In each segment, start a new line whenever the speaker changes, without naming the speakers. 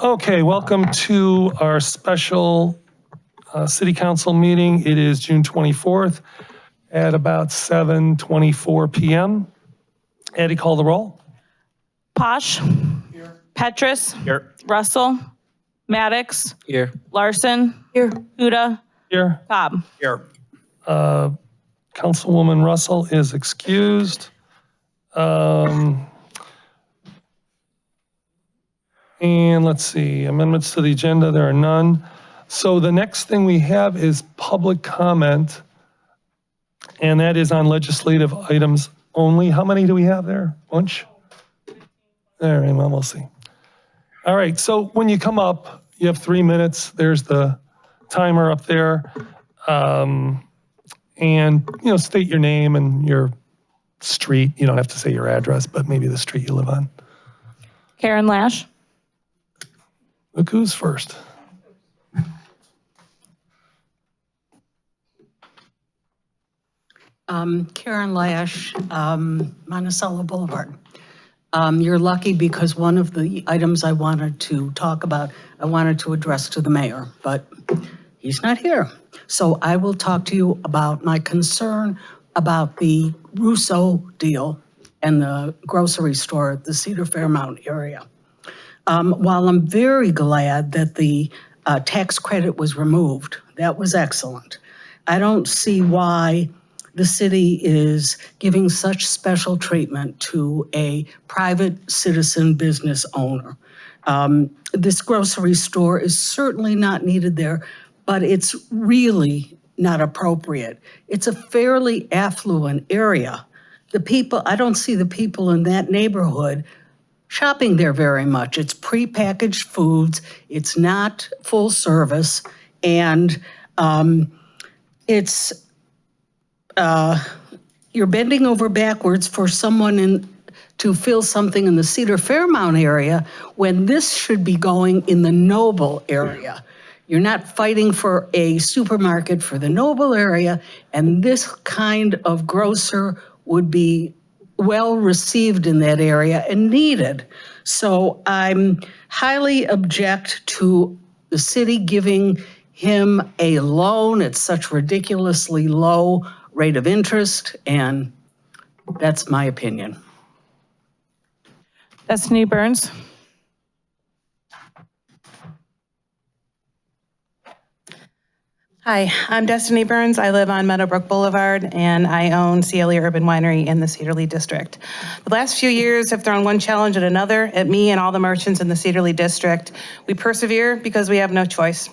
Okay, welcome to our special city council meeting. It is June 24th at about 7:24 p.m. Eddie, call the roll.
Posh. Here. Petrus.
Here.
Russell. Maddox.
Here.
Larson. Here. Huda.
Here.
Cobb.
Here.
Councilwoman Russell is excused. And let's see, amendments to the agenda, there are none. So the next thing we have is public comment, and that is on legislative items only. How many do we have there? Bunch? There, well, we'll see. All right, so when you come up, you have 3 minutes. There's the timer up there. And, state your name and your street. You don't have to say your address, but maybe the street you live on.
Karen Lash.
Look who's first.
Karen Lash, Monticello Boulevard. You're lucky because one of the items I wanted to talk about, I wanted to address to the mayor, but he's not here. So I will talk to you about my concern about the Russo deal and the grocery store at the Cedar Fairmount area. While I'm very glad that the tax credit was removed, that was excellent. I don't see why the city is giving such special treatment to a private citizen business owner. This grocery store is certainly not needed there, but it's really not appropriate. It's a fairly affluent area. The people, I don't see the people in that neighborhood shopping there very much. It's prepackaged foods, it's not full service, and you're bending over backwards for someone to fill something in the Cedar Fairmount area when this should be going in the Noble area. You're not fighting for a supermarket for the Noble area, and this kind of grocer would be well received in that area and needed. So I'm highly object to the city giving him a loan at such ridiculously low rate of interest, and that's my opinion.
Destiny Burns.
Hi, I'm Destiny Burns. I live on Meadowbrook Boulevard and I own CLE Urban Winery in the Cedar Lee District. The last few years have thrown one challenge at another at me and all the merchants in the Cedar Lee District. We persevere because we have no choice.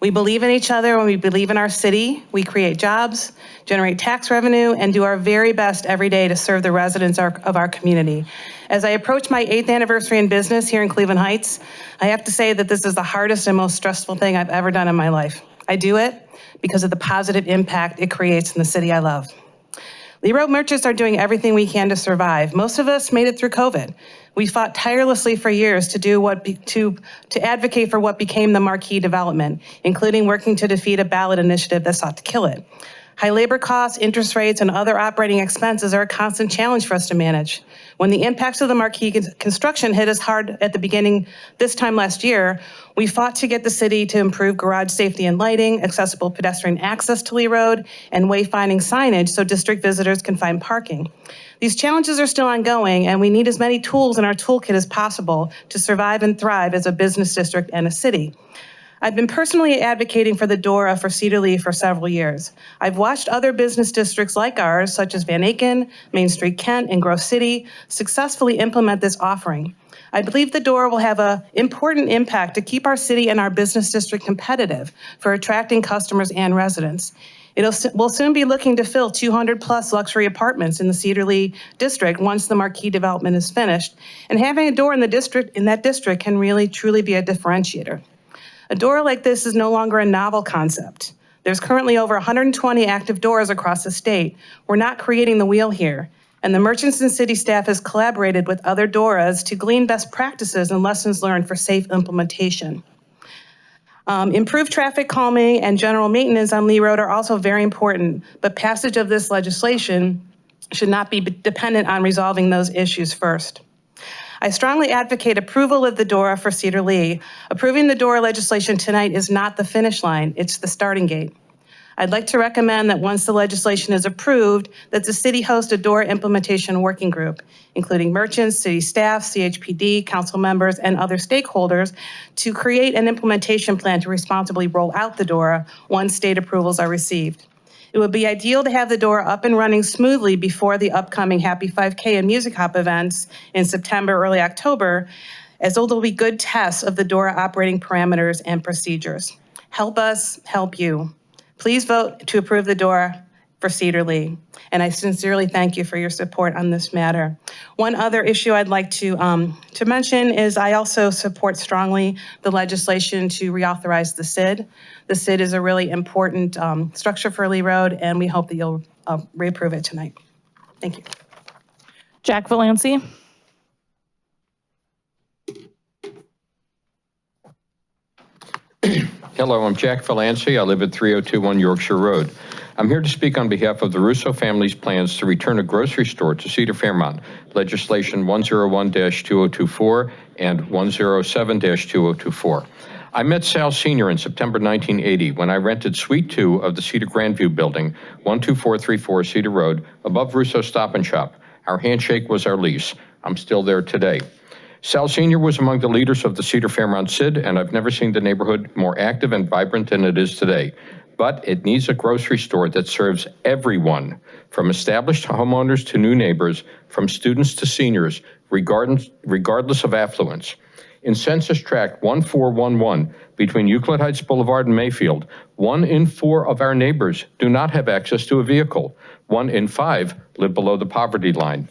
We believe in each other when we believe in our city. We create jobs, generate tax revenue, and do our very best every day to serve the residents of our community. As I approach my 8th anniversary in business here in Cleveland Heights, I have to say that this is the hardest and most stressful thing I've ever done in my life. I do it because of the positive impact it creates in the city I love. Lee Road merchants are doing everything we can to survive. Most of us made it through COVID. We fought tirelessly for years to advocate for what became the Marquee development, including working to defeat a ballot initiative that sought to kill it. High labor costs, interest rates, and other operating expenses are a constant challenge for us to manage. When the impacts of the Marquee construction hit us hard at the beginning this time last year, we fought to get the city to improve garage safety and lighting, accessible pedestrian access to Lee Road, and wayfinding signage so district visitors can find parking. These challenges are still ongoing, and we need as many tools in our toolkit as possible to survive and thrive as a business district and a city. I've been personally advocating for the DORA for Cedar Lee for several years. I've watched other business districts like ours, such as Van Aken, Main Street Kent, and Grove City, successfully implement this offering. I believe the DORA will have an important impact to keep our city and our business district competitive for attracting customers and residents. We'll soon be looking to fill 200 plus luxury apartments in the Cedar Lee district once the Marquee development is finished, and having a DORA in that district can really truly be a differentiator. A DORA like this is no longer a novel concept. There's currently over 120 active DORAs across the state. We're not creating the wheel here. And the merchants and city staff has collaborated with other DORAs to glean best practices and lessons learned for safe implementation. Improved traffic calming and general maintenance on Lee Road are also very important, but passage of this legislation should not be dependent on resolving those issues first. I strongly advocate approval of the DORA for Cedar Lee. Approving the DORA legislation tonight is not the finish line, it's the starting gate. I'd like to recommend that once the legislation is approved, that the city host a DORA implementation working group, including merchants, city staff, CHPD, council members, and other stakeholders to create an implementation plan to responsibly roll out the DORA once state approvals are received. It would be ideal to have the DORA up and running smoothly before the upcoming Happy 5K and Music Hop events in September, early October, as those will be good tests of the DORA operating parameters and procedures. Help us help you. Please vote to approve the DORA for Cedar Lee. And I sincerely thank you for your support on this matter. One other issue I'd like to mention is I also support strongly the legislation to reauthorize the SID. The SID is a really important structure for Lee Road, and we hope that you'll reapprove it tonight. Thank you.
Jack Valancy.
Hello, I'm Jack Valancy. I live at 3021 Yorkshire Road. I'm here to speak on behalf of the Russo family's plans to return a grocery store to Cedar Fairmont, legislation 101-2024 and 107-2024. I met Sal Sr. in September 1980 when I rented Suite 2 of the Cedar Grandview building, 12434 Cedar Road, above Russo Stop and Shop. Our handshake was our lease. I'm still there today. Sal Sr. was among the leaders of the Cedar Fairmont SID, and I've never seen the neighborhood more active and vibrant than it is today. But it needs a grocery store that serves everyone, from established homeowners to new neighbors, from students to seniors, regardless of affluence. In Census Tract 1411, between Euclid Heights Boulevard and Mayfield, 1 in 4 of our neighbors do not have access to a vehicle. 1 in 5 live below the poverty line.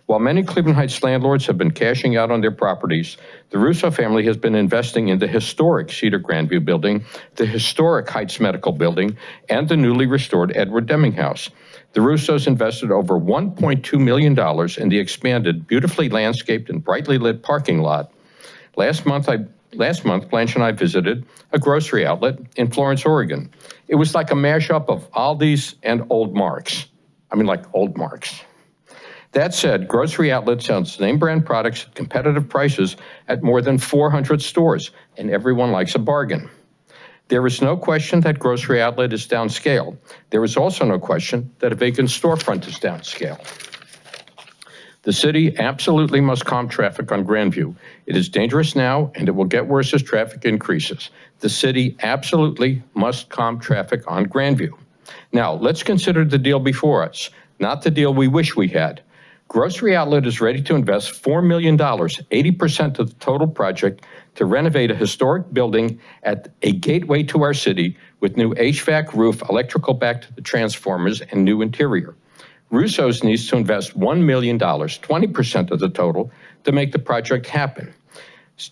While many Cleveland Heights landlords have been cashing out on their properties, the Russo family has been investing in the historic Cedar Grandview building, the historic Heights Medical Building, and the newly restored Edward Deming House. The Russos invested over $1.2 million in the expanded, beautifully landscaped and brightly lit parking lot. Last month, Blanche and I visited a grocery outlet in Florence, Oregon. It was like a mashup of Aldi's and Old Marks. I mean, like Old Marks. That said, grocery outlet sells name brand products at competitive prices at more than 400 stores, and everyone likes a bargain. There is no question that grocery outlet is downscale. There is also no question that a vacant storefront is downscale. The city absolutely must calm traffic on Grandview. It is dangerous now, and it will get worse as traffic increases. The city absolutely must calm traffic on Grandview. Now, let's consider the deal before us, not the deal we wish we had. Grocery Outlet is ready to invest $4 million, 80% of the total project, to renovate a historic building at a gateway to our city with new HVAC roof, electrical back to the transformers, and new interior. Russo's needs to invest $1 million, 20% of the total, to make the project happen.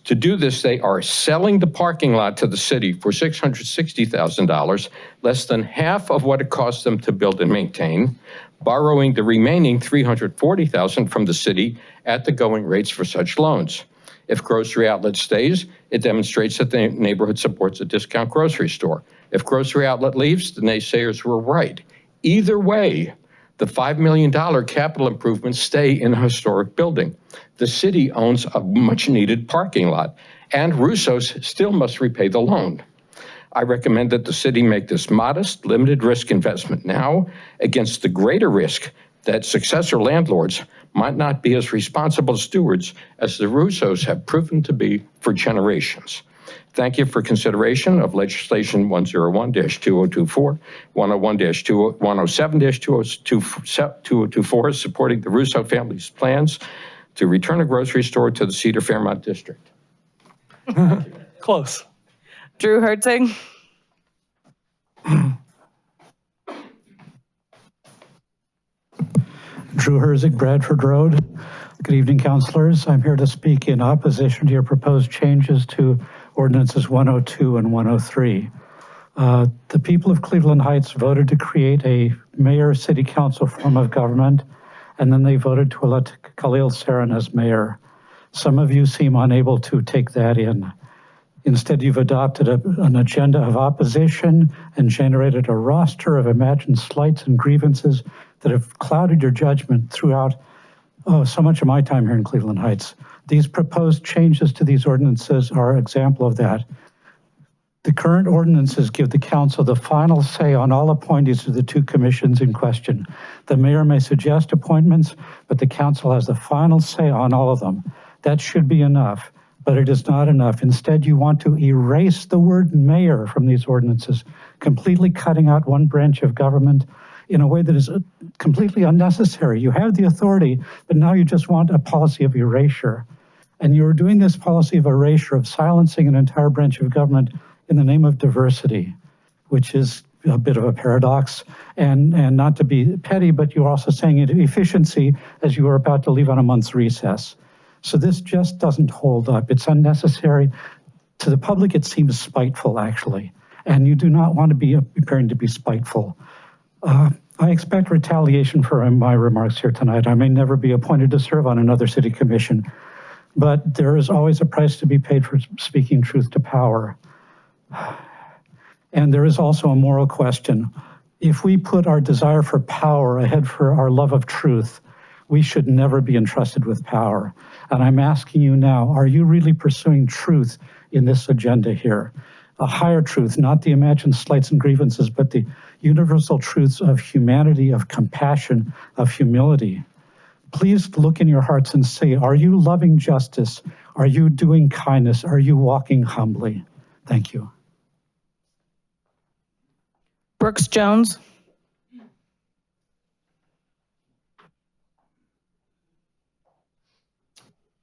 To do this, they are selling the parking lot to the city for $660,000, less than half of what it costs them to build and maintain, borrowing the remaining $340,000 from the city at the going rates for such loans. If Grocery Outlet stays, it demonstrates that the neighborhood supports a discount grocery store. If Grocery Outlet leaves, the naysayers were right. Either way, the $5 million capital improvements stay in a historic building. The city owns a much-needed parking lot, and Russo's still must repay the loan. I recommend that the city make this modest, limited risk investment now against the greater risk that successor landlords might not be as responsible stewards as the Russos have proven to be for generations. Thank you for consideration of legislation 101-2024, 107-2024, supporting the Russo family's plans to return a grocery store to the Cedar Fairmont district.
Close.
Drew Herzig.
Drew Herzig, Bradford Road. Good evening, councilors. I'm here to speak in opposition to your proposed changes to ordinances 102 and 103. The people of Cleveland Heights voted to create a mayor city council form of government, and then they voted to elect Khalil Saran as mayor. Some of you seem unable to take that in. Instead, you've adopted an agenda of opposition and generated a roster of imagined slights and grievances that have clouded your judgment throughout so much of my time here in Cleveland Heights. These proposed changes to these ordinances are an example of that. The current ordinances give the council the final say on all appointees to the two commissions in question. The mayor may suggest appointments, but the council has the final say on all of them. That should be enough, but it is not enough. Instead, you want to erase the word mayor from these ordinances, completely cutting out one branch of government in a way that is completely unnecessary. You have the authority, but now you just want a policy of erasure. And you're doing this policy of erasure, of silencing an entire branch of government in the name of diversity, which is a bit of a paradox. And not to be petty, but you're also saying efficiency as you are about to leave on a month's recess. So this just doesn't hold up. It's unnecessary. To the public, it seems spiteful, actually. And you do not want to be appearing to be spiteful. I expect retaliation for my remarks here tonight. I may never be appointed to serve on another city commission, but there is always a price to be paid for speaking truth to power. And there is also a moral question. If we put our desire for power ahead for our love of truth, we should never be entrusted with power. And I'm asking you now, are you really pursuing truth in this agenda here? A higher truth, not the imagined slights and grievances, but the universal truths of humanity, of compassion, of humility. Please look in your hearts and say, are you loving justice? Are you doing kindness? Are you walking humbly? Thank you.
Brooks Jones.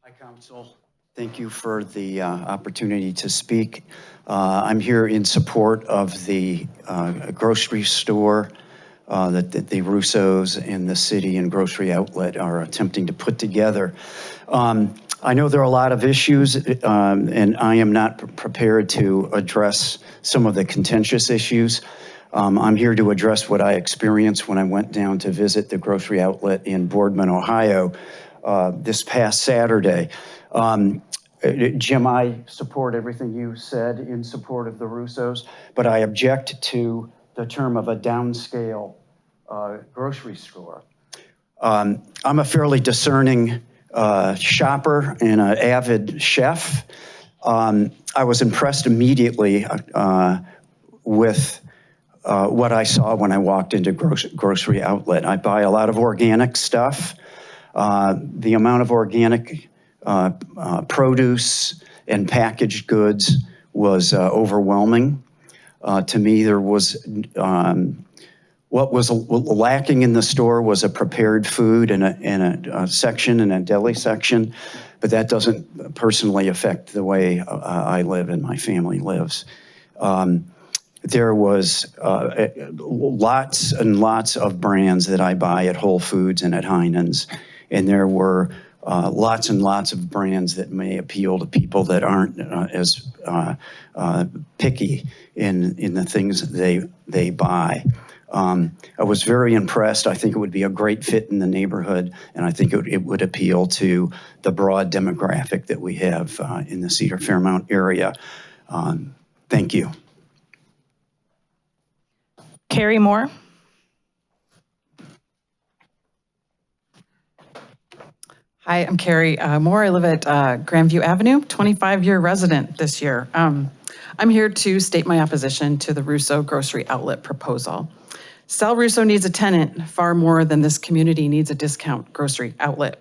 Hi, Council. Thank you for the opportunity to speak. I'm here in support of the grocery store that the Russos and the city and grocery outlet are attempting to put together. I know there are a lot of issues, and I am not prepared to address some of the contentious issues. I'm here to address what I experienced when I went down to visit the grocery outlet in Boardman, Ohio, this past Saturday. Jim, I support everything you said in support of the Russos, but I object to the term of a downscale grocery store. I'm a fairly discerning shopper and an avid chef. I was impressed immediately with what I saw when I walked into grocery outlet. I buy a lot of organic stuff. The amount of organic produce and packaged goods was overwhelming. To me, there was, what was lacking in the store was a prepared food and a section and a deli section, but that doesn't personally affect the way I live and my family lives. There was lots and lots of brands that I buy at Whole Foods and at Heinen's, and there were lots and lots of brands that may appeal to people that aren't as picky in the things that they buy. I was very impressed. I think it would be a great fit in the neighborhood, and I think it would appeal to the broad demographic that we have in the Cedar Fairmount area. Thank you.
Carrie Moore.
Hi, I'm Carrie Moore. I live at Grandview Avenue, 25-year resident this year. I'm here to state my opposition to the Russo grocery outlet proposal. Sal Russo needs a tenant far more than this community needs a discount grocery outlet.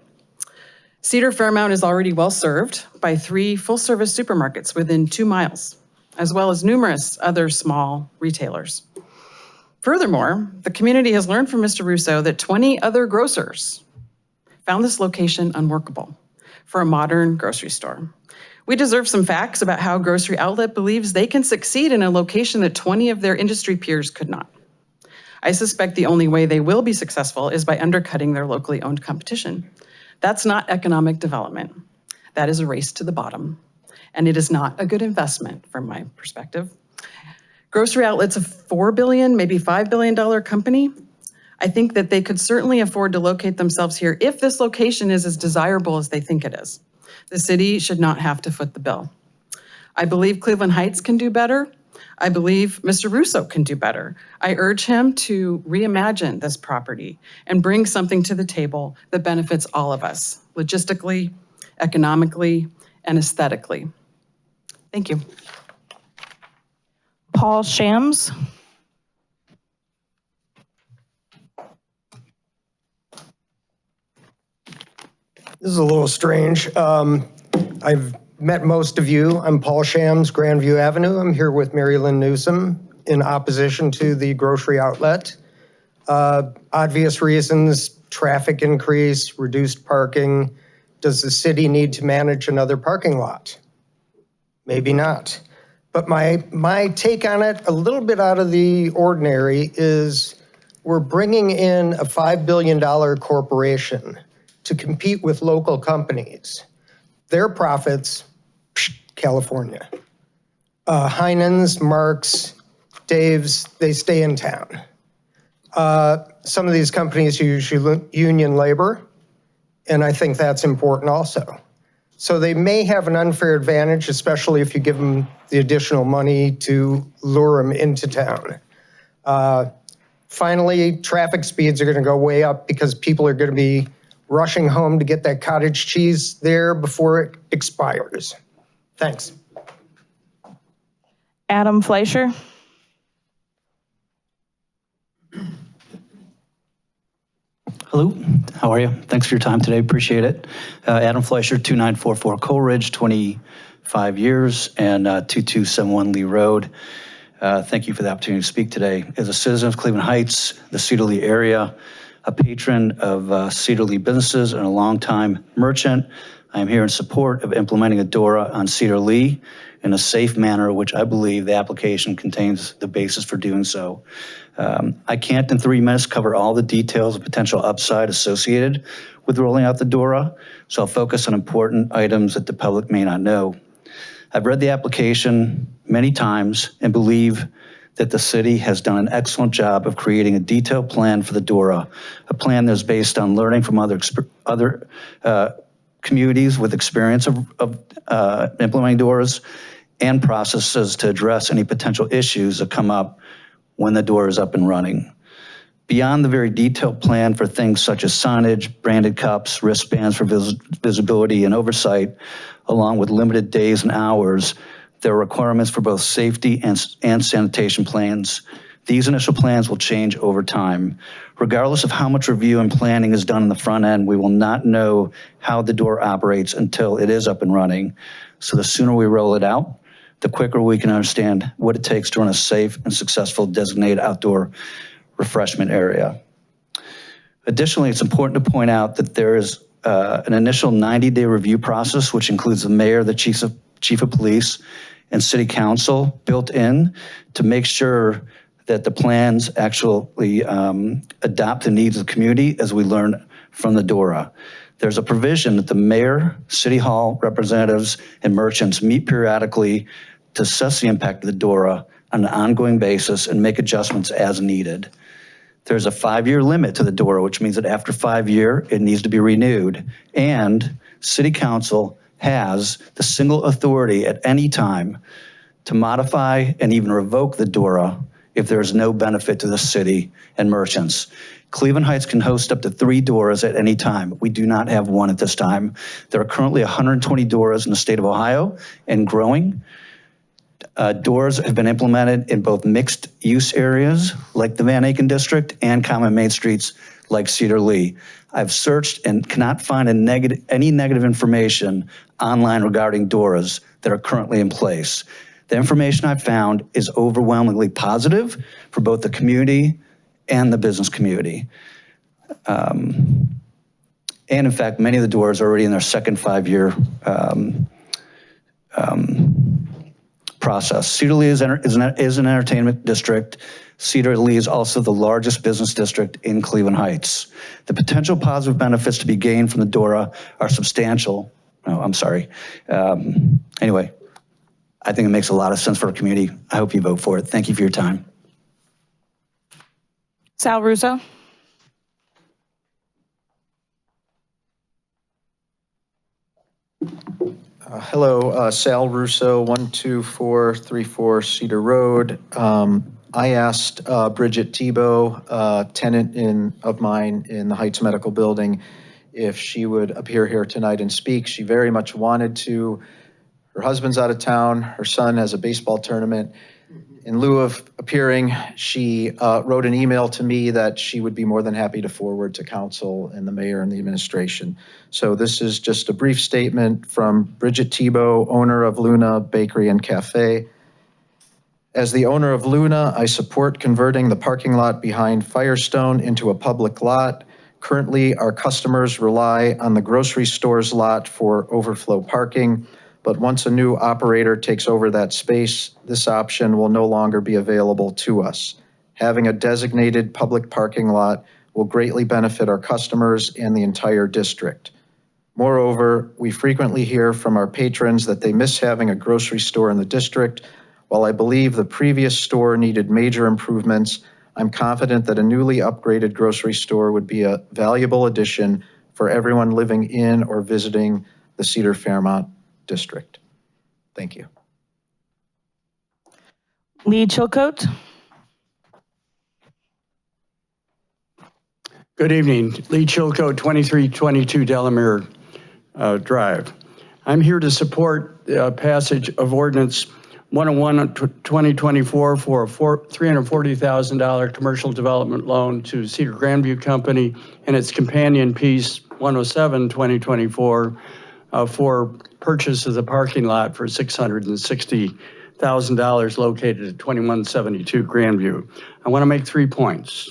Cedar Fairmount is already well served by 3 full-service supermarkets within 2 miles, as well as numerous other small retailers. Furthermore, the community has learned from Mr. Russo that 20 other grocers found this location unworkable for a modern grocery store. We deserve some facts about how Grocery Outlet believes they can succeed in a location that 20 of their industry peers could not. I suspect the only way they will be successful is by undercutting their locally owned competition. That's not economic development. That is a race to the bottom. And it is not a good investment from my perspective. Grocery Outlet's a $4 billion, maybe $5 billion company. I think that they could certainly afford to locate themselves here if this location is as desirable as they think it is. The city should not have to foot the bill. I believe Cleveland Heights can do better. I believe Mr. Russo can do better. I urge him to reimagine this property and bring something to the table that benefits all of us, logistically economically, and aesthetically. Thank you.
Paul Shams.
This is a little strange. I've met most of you. I'm Paul Shams, Grandview Avenue. I'm here with Mary Lynn Newsom in opposition to the grocery outlet. Obvious reasons: traffic increase, reduced parking. Does the city need to manage another parking lot? Maybe not. But my take on it, a little bit out of the ordinary, is we're bringing in a $5 billion corporation to compete with local companies. Their profits, California. Heinen's, Mark's, Dave's, they stay in town. Some of these companies use union labor, and I think that's important also. So they may have an unfair advantage, especially if you give them the additional money to lure them into town. Finally, traffic speeds are going to go way up because people are going to be rushing home to get that cottage cheese there before it expires. Thanks.
Adam Fleischer.
Hello, how are you? Thanks for your time today, appreciate it. Adam Fleischer, 2944 Coleridge, 25 years, and 2271 Lee Road. Thank you for the opportunity to speak today. As a citizen of Cleveland Heights, the Cedar Lee area, a patron of Cedar Lee businesses and a longtime merchant, I am here in support of implementing a DORA on Cedar Lee in a safe manner, which I believe the application contains the basis for doing so. I can't in 3 minutes cover all the details of potential upside associated with rolling out the DORA, so I'll focus on important items that the public may not know. I've read the application many times and believe that the city has done an excellent job of creating a detailed plan for the DORA, a plan that's based on learning from other communities with experience of implementing DORAs and processes to address any potential issues that come up when the DORA is up and running. Beyond the very detailed plan for things such as signage, branded cups, wristbands for visibility and oversight, along with limited days and hours, there are requirements for both safety and sanitation plans. These initial plans will change over time. Regardless of how much review and planning is done in the front end, we will not know how the DORA operates until it is up and running. So the sooner we roll it out, the quicker we can understand what it takes to run a safe and successful designated outdoor refreshment area. Additionally, it's important to point out that there is an initial 90-day review process, which includes the mayor, the chief of police, and city council built in to make sure that the plans actually adopt the needs of the community as we learn from the DORA. There's a provision that the mayor, city hall representatives, and merchants meet periodically to assess the impact of the DORA on an ongoing basis and make adjustments as needed. There's a 5-year limit to the DORA, which means that after 5 years, it needs to be renewed. And city council has the single authority at any time to modify and even revoke the DORA if there is no benefit to the city and merchants. Cleveland Heights can host up to 3 DORAs at any time. We do not have one at this time. There are currently 120 DORAs in the state of Ohio and growing. DORAs have been implemented in both mixed use areas like the Van Aken district and common main streets like Cedar Lee. I've searched and cannot find any negative information online regarding DORAs that are currently in place. The information I've found is overwhelmingly positive for both the community and the business community. And in fact, many of the DORAs are already in their second 5-year process. Cedar Lee is an entertainment district. Cedar Lee is also the largest business district in Cleveland Heights. The potential positive benefits to be gained from the DORA are substantial. No, I'm sorry. Anyway, I think it makes a lot of sense for our community. I hope you vote for it. Thank you for your time.
Sal Russo.
Hello, Sal Russo, 12434 Cedar Road. I asked Bridget Tebow, tenant of mine in the Heights Medical Building, if she would appear here tonight and speak. She very much wanted to. Her husband's out of town. Her son has a baseball tournament. In lieu of appearing, she wrote an email to me that she would be more than happy to forward to council and the mayor and the administration. So this is just a brief statement from Bridget Tebow, owner of Luna Bakery and Cafe. As the owner of Luna, I support converting the parking lot behind Firestone into a public lot. Currently, our customers rely on the grocery store's lot for overflow parking. But once a new operator takes over that space, this option will no longer be available to us. Having a designated public parking lot will greatly benefit our customers and the entire district. Moreover, we frequently hear from our patrons that they miss having a grocery store in the district. While I believe the previous store needed major improvements, I'm confident that a newly upgraded grocery store would be a valuable addition for everyone living in or visiting the Cedar Fairmont district. Thank you.
Lee Chilcote.
Good evening. Lee Chilcote, 2322 Delamere Drive. I'm here to support passage of Ordinance 101-2024 for a $340,000 commercial development loan to Cedar Grandview Company and its companion piece 107-2024 for purchase of the parking lot for $660,000 located at 2172 Grandview. I want to make 3 points.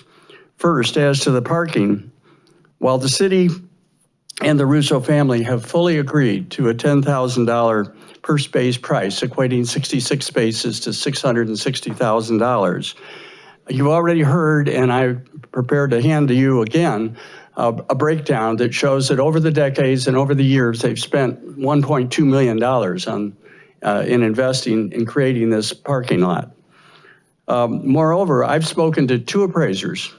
First, as to the parking, while the city and the Russo family have fully agreed to a $10,000 per space price, equating 66 spaces to $660,000, you've already heard, and I prepared to hand to you again, a breakdown that shows that over the decades and over the years, they've spent $1.2 million in investing in creating this parking lot. Moreover, I've spoken to 2 appraisers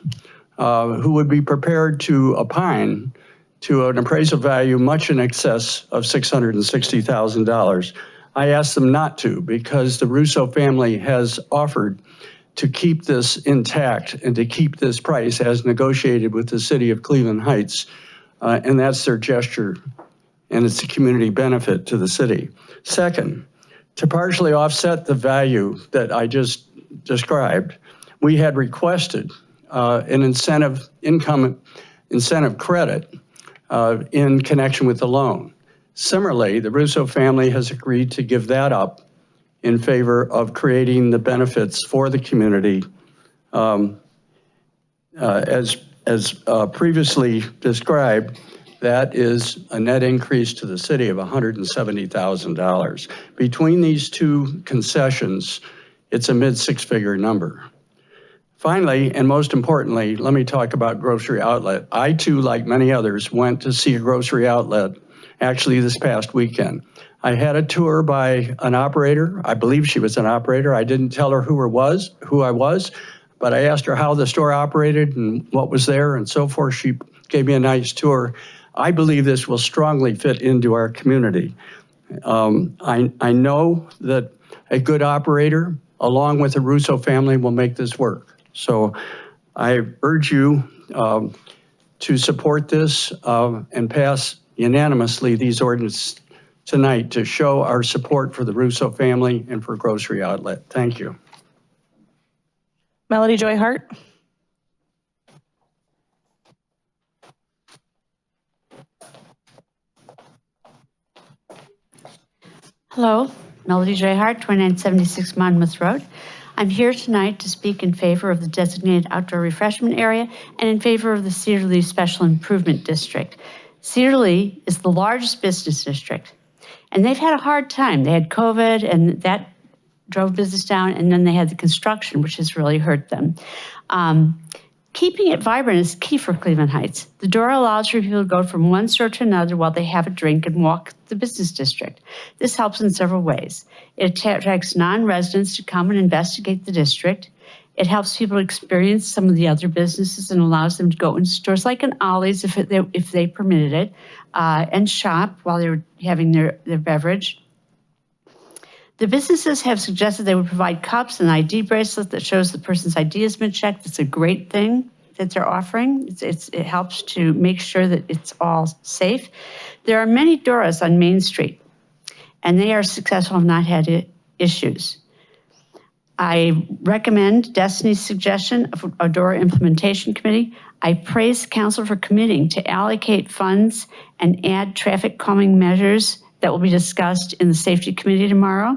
who would be prepared to opine to an appraisal value much in excess of $660,000. I asked them not to because the Russo family has offered to keep this intact and to keep this price as negotiated with the city of Cleveland Heights. And that's their gesture, and it's a community benefit to the city. Second, to partially offset the value that I just described, we had requested an income incentive credit in connection with the loan. Similarly, the Russo family has agreed to give that up in favor of creating the benefits for the community. As previously described, that is a net increase to the city of $170,000. Between these 2 concessions, it's a mid-6-figure number. Finally, and most importantly, let me talk about Grocery Outlet. I too, like many others, went to see a Grocery Outlet actually this past weekend. I had a tour by an operator. I believe she was an operator. I didn't tell her who I was, but I asked her how the store operated and what was there and so forth. She gave me a nice tour. I believe this will strongly fit into our community. I know that a good operator, along with the Russo family, will make this work. So I urge you to support this and pass unanimously these ordinances tonight to show our support for the Russo family and for Grocery Outlet. Thank you.
Melody Joy Hart.
Hello, Melody Joy Hart, 2976 Monmouth Road. I'm here tonight to speak in favor of the designated outdoor refreshment area and in favor of the Cedar Lee Special Improvement District. Cedar Lee is the largest business district, and they've had a hard time. They had COVID, and that drove business down, and then they had the construction, which has really hurt them. Keeping it vibrant is key for Cleveland Heights. The door allows for people to go from one store to another while they have a drink and walk the business district. This helps in several ways. It attracts non-residents to come and investigate the district. It helps people experience some of the other businesses and allows them to go in stores like an Ollie's if they permitted it, and shop while they were having their beverage. The businesses have suggested they would provide cups and ID bracelet that shows the person's ID has been checked. That's a great thing that they're offering. It helps to make sure that it's all safe. There are many Doras on Main Street, and they are successful and not had issues. I recommend Destiny's suggestion of a DORA implementation committee. I praise council for committing to allocate funds and add traffic calming measures that will be discussed in the safety committee tomorrow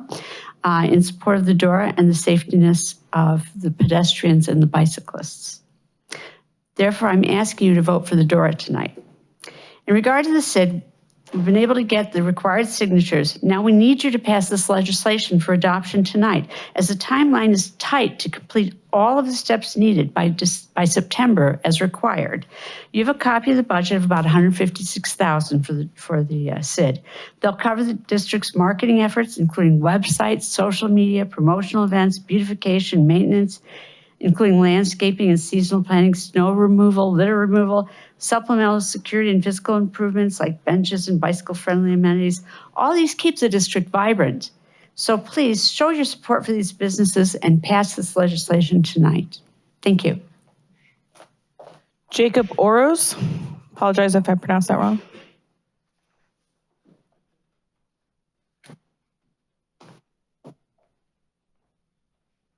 in support of the DORA and the safetiness of the pedestrians and the bicyclists. Therefore, I'm asking you to vote for the DORA tonight. In regard to the SID, we've been able to get the required signatures. Now we need you to pass this legislation for adoption tonight, as the timeline is tight to complete all of the steps needed by September as required. You have a copy of the budget of about $156,000 for the SID. They'll cover the district's marketing efforts, including websites, social media, promotional events, beautification, maintenance, including landscaping and seasonal planning, snow removal, litter removal, supplemental security and physical improvements like benches and bicycle-friendly amenities. All these keep the district vibrant. So please show your support for these businesses and pass this legislation tonight. Thank you.
Jacob Oros. Apologize if I pronounced that wrong.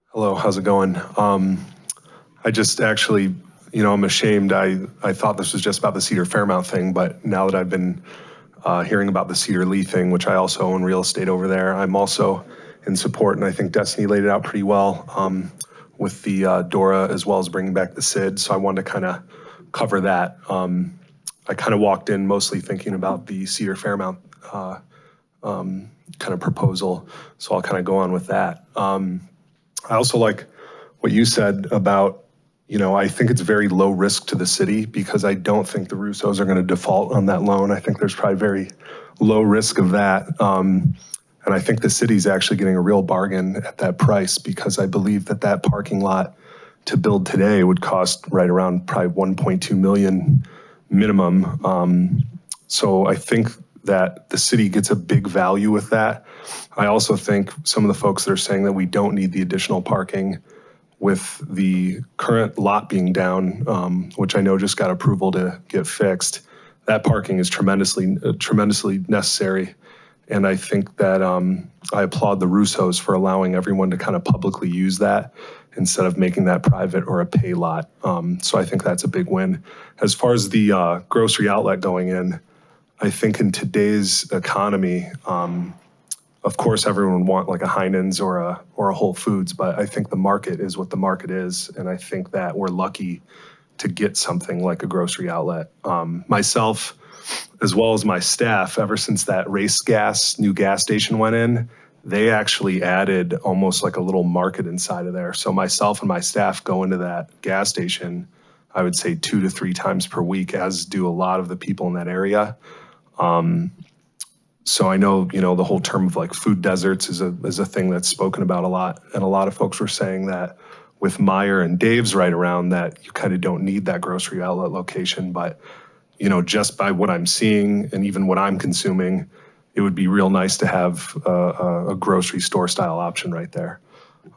Hello, how's it going? I just actually, I'm ashamed. I thought this was just about the Cedar Fairmount thing, but now that I've been hearing about the Cedar Lee thing, which I also own real estate over there, I'm also in support, and I think Destiny laid it out pretty well with the DORA as well as bringing back the SID. So I wanted to kind of cover that. I kind of walked in mostly thinking about the Cedar Fairmount kind of proposal, so I'll kind of go on with that. I also like what you said about, I think it's very low risk to the city because I don't think the Russos are going to default on that loan. I think there's probably very low risk of that. And I think the city's actually getting a real bargain at that price because I believe that parking lot to build today would cost right around probably 1.2 million minimum. So I think that the city gets a big value with that. I also think some of the folks that are saying that we don't need the additional parking with the current lot being down, which I know just got approval to get fixed, that parking is tremendously necessary. And I think that I applaud the Russos for allowing everyone to kind of publicly use that instead of making that private or a pay lot. So I think that's a big win. As far as the grocery outlet going in, I think in today's economy, of course, everyone would want like a Heinen's or a Whole Foods, but I think the market is what the market is. And I think that we're lucky to get something like a grocery outlet. Myself, as well as my staff, ever since that Race Gas new gas station went in, they actually added almost like a little market inside of there. So myself and my staff go into that gas station, I would say 2 to 3 times per week, as do a lot of the people in that area. So I know, the whole term of like food deserts is a thing that's spoken about a lot. And a lot of folks were saying that with Meyer and Dave's right around that you kind of don't need that grocery outlet location. But, just by what I'm seeing and even what I'm consuming, it would be real nice to have a grocery store style option right there.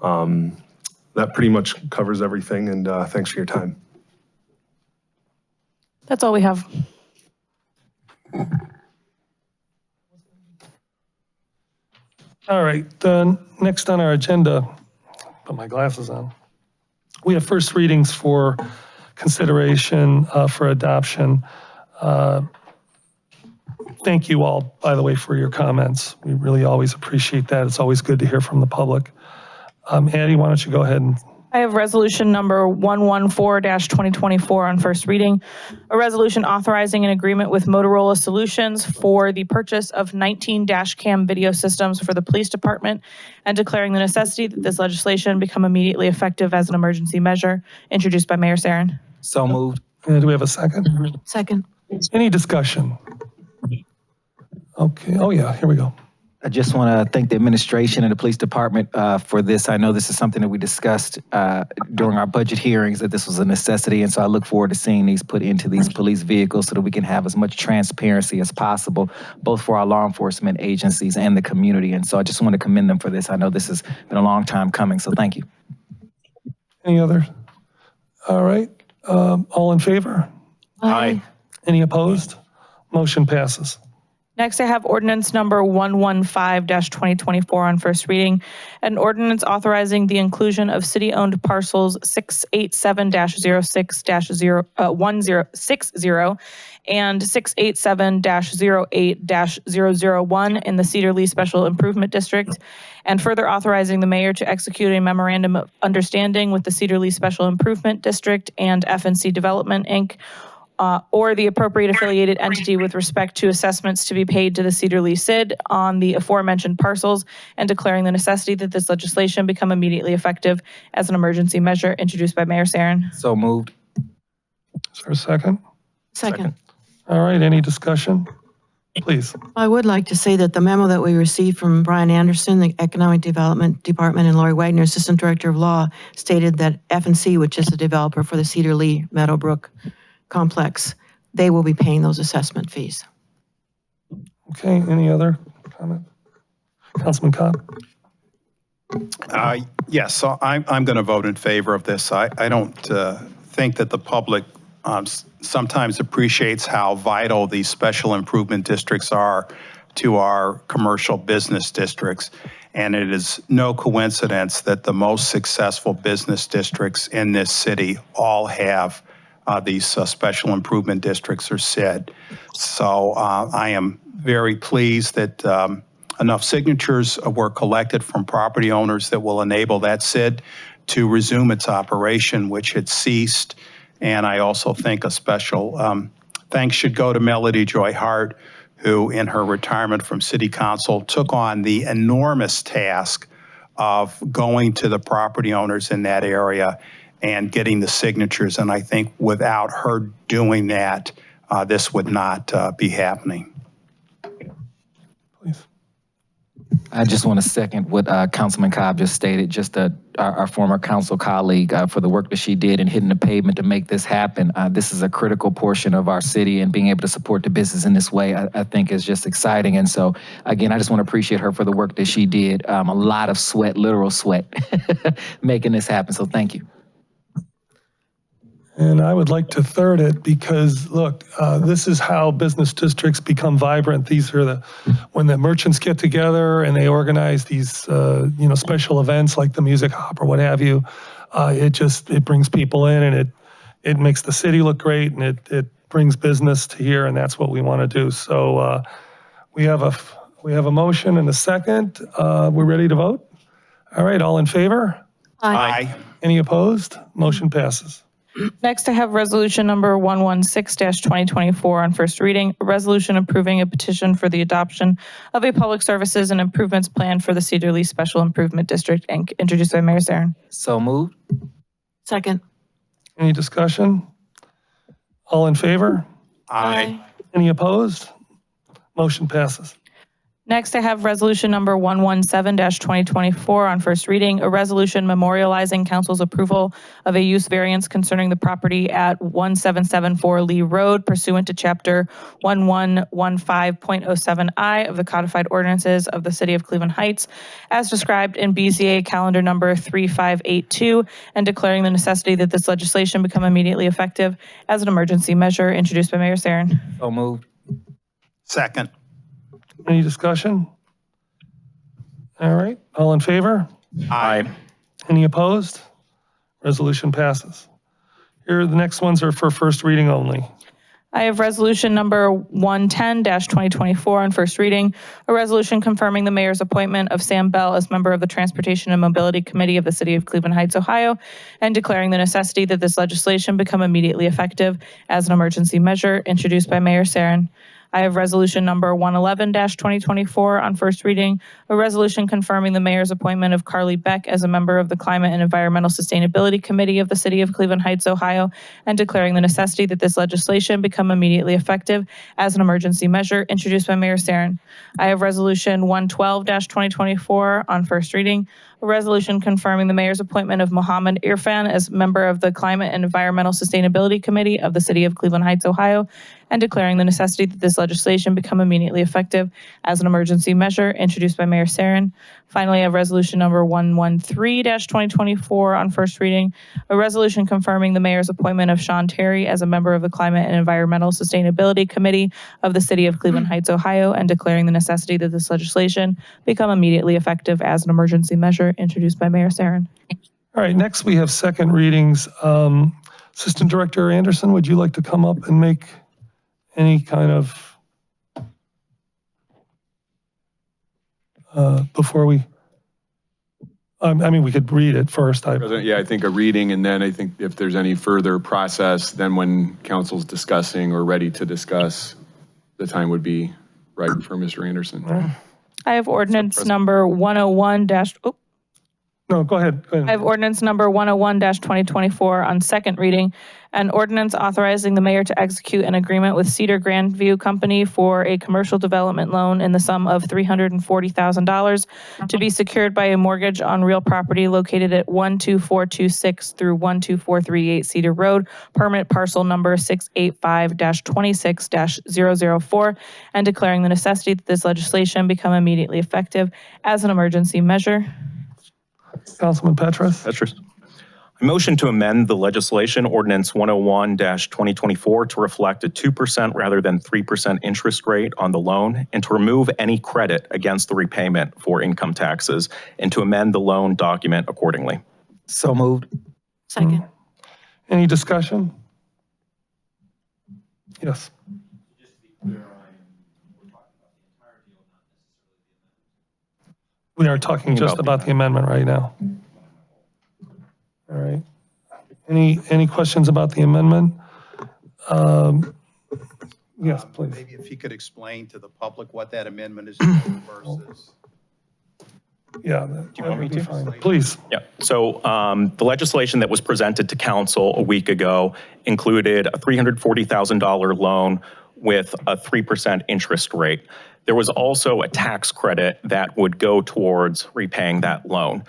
That pretty much covers everything. And thanks for your time.
That's all we have.
All right, next on our agenda, put my glasses on. We have first readings for consideration for adoption. Thank you all, by the way, for your comments. We really always appreciate that. It's always good to hear from the public. Addie, why don't you go ahead and...
I have resolution number 114-2024 on first reading. A resolution authorizing an agreement with Motorola Solutions for the purchase of 19 dash cam video systems for the police department and declaring the necessity that this legislation become immediately effective as an emergency measure, introduced by Mayor Sarin.
So moved.
Do we have a second?
Second.
Any discussion? Okay, oh yeah, here we go.
I just want to thank the administration and the police department for this. I know this is something that we discussed during our budget hearings, that this was a necessity. And so I look forward to seeing these put into these police vehicles so that we can have as much transparency as possible, both for our law enforcement agencies and the community. And so I just want to commend them for this. I know this has been a long time coming, so thank you.
Any other? All right. All in favor?
Aye.
Any opposed? Motion passes.
Next, I have ordinance number 115-2024 on first reading, an ordinance authorizing the inclusion of city-owned parcels 687-06-1060 and 687-08-001 in the Cedar Lee Special Improvement District, and further authorizing the mayor to execute a memorandum of understanding with the Cedar Lee Special Improvement District and FNC Development, Inc., or the appropriate affiliated entity with respect to assessments to be paid to the Cedar Lee CID on the aforementioned parcels, and declaring the necessity that this legislation become immediately effective as an emergency measure, introduced by Mayor Sarin.
So moved.
Is there a second?
Second.
All right, any discussion? Please.
I would like to say that the memo that we received from Brian Anderson, the Economic Development Department, and Lori Wagner, Assistant Director of Law, stated that FNC, which is the developer for the Cedar Lee Meadowbrook complex, they will be paying those assessment fees.
Okay, any other comment? Councilman Cobb?
Yes, so I'm going to vote in favor of this. I don't think that the public sometimes appreciates how vital these special improvement districts are to our commercial business districts. And it is no coincidence that the most successful business districts in this city all have these special improvement districts, or SID. So I am very pleased that enough signatures were collected from property owners that will enable that SID to resume its operation, which had ceased. And I also think a special thanks should go to Melody Joy Hart, who in her retirement from City Council took on the enormous task of going to the property owners in that area and getting the signatures. And I think without her doing that, this would not be happening.
Please.
I just want to second what Councilman Cobb just stated, just our former council colleague for the work that she did in hitting the pavement to make this happen. This is a critical portion of our city, and being able to support the business in this way, I think is just exciting. And so, again, I just want to appreciate her for the work that she did. A lot of sweat, literal sweat, making this happen. So thank you.
And I would like to third it because, look, this is how business districts become vibrant. These are when the merchants get together and they organize these, special events like the Music Hop or what have you. It brings people in, and it makes the city look great, and it brings business to here, and that's what we want to do. So we have a motion and a second. We're ready to vote. All right, all in favor?
Aye.
Any opposed? Motion passes.
Next, I have resolution number 116-2024 on first reading, a resolution approving a petition for the adoption of a public services and improvements plan for the Cedar Lee Special Improvement District, Inc., introduced by Mayor Sarin.
So moved.
Second.
Any discussion? All in favor?
Aye.
Any opposed? Motion passes.
Next, I have resolution number 117-2024 on first reading, a resolution memorializing council's approval of a use variance concerning the property at 1774 Lee Road pursuant to chapter 1115.07I of the codified ordinances of the city of Cleveland Heights, as described in BZA calendar number 3582, and declaring the necessity that this legislation become immediately effective as an emergency measure, introduced by Mayor Sarin.
So moved.
Second.
Any discussion? All right, all in favor?
Aye.
Any opposed? Resolution passes. Here, the next ones are for first reading only.
I have resolution number 110-2024 on first reading, a resolution confirming the mayor's appointment of Sam Bell as member of the Transportation and Mobility Committee of the City of Cleveland Heights, Ohio, and declaring the necessity that this legislation become immediately effective as an emergency measure, introduced by Mayor Sarin. I have resolution number 111-2024 on first reading, a resolution confirming the mayor's appointment of Carly Beck as a member of the Climate and Environmental Sustainability Committee of the City of Cleveland Heights, Ohio, and declaring the necessity that this legislation become immediately effective as an emergency measure, introduced by Mayor Sarin. I have resolution 112-2024 on first reading, a A resolution confirming the mayor's appointment of Mohammed Irfan as member of the Climate and Environmental Sustainability Committee of the City of Cleveland Heights, Ohio, and declaring the necessity that this legislation become immediately effective as an emergency measure, introduced by Mayor Sarin. Finally, I have resolution number 113-2024 on first reading. A resolution confirming the mayor's appointment of Sean Terry as a member of the Climate and Environmental Sustainability Committee of the City of Cleveland Heights, Ohio, and declaring the necessity that this legislation become immediately effective as an emergency measure, introduced by Mayor Sarin.
All right, next we have second readings. Assistant Director Anderson, would you like to come up and make any kind of, before we, I mean, we could read it first.
President, yeah, I think a reading, and then I think if there's any further process, then when council's discussing or ready to discuss, the time would be right for Mr. Anderson.
I have ordinance number 101
No, go ahead.
I have ordinance number 101-2024 on second reading, an ordinance authorizing the mayor to execute an agreement with Cedar Grandview Company for a commercial development loan in the sum of $340,000 to be secured by a mortgage on real property located at 12426 through 12438 Cedar Road, permit parcel number 685-26-004, and declaring the necessity that this legislation become immediately effective as an emergency measure.
Councilman Petrus.
I motion to amend the legislation ordinance 101-2024 to reflect a 2% rather than 3% interest rate on the loan, and to remove any credit against the repayment for income taxes, and to amend the loan document accordingly.
So moved.
Second.
Any discussion? Yes. We are talking just about the amendment right now. All right. Any questions about the amendment? Yes, please.
Maybe if he could explain to the public what that amendment is doing versus.
Yeah, that would be fine. Please.
Yeah, so the legislation that was presented to council a week ago included a $340,000 loan with a 3% interest rate. There was also a tax credit that would go towards repaying that loan.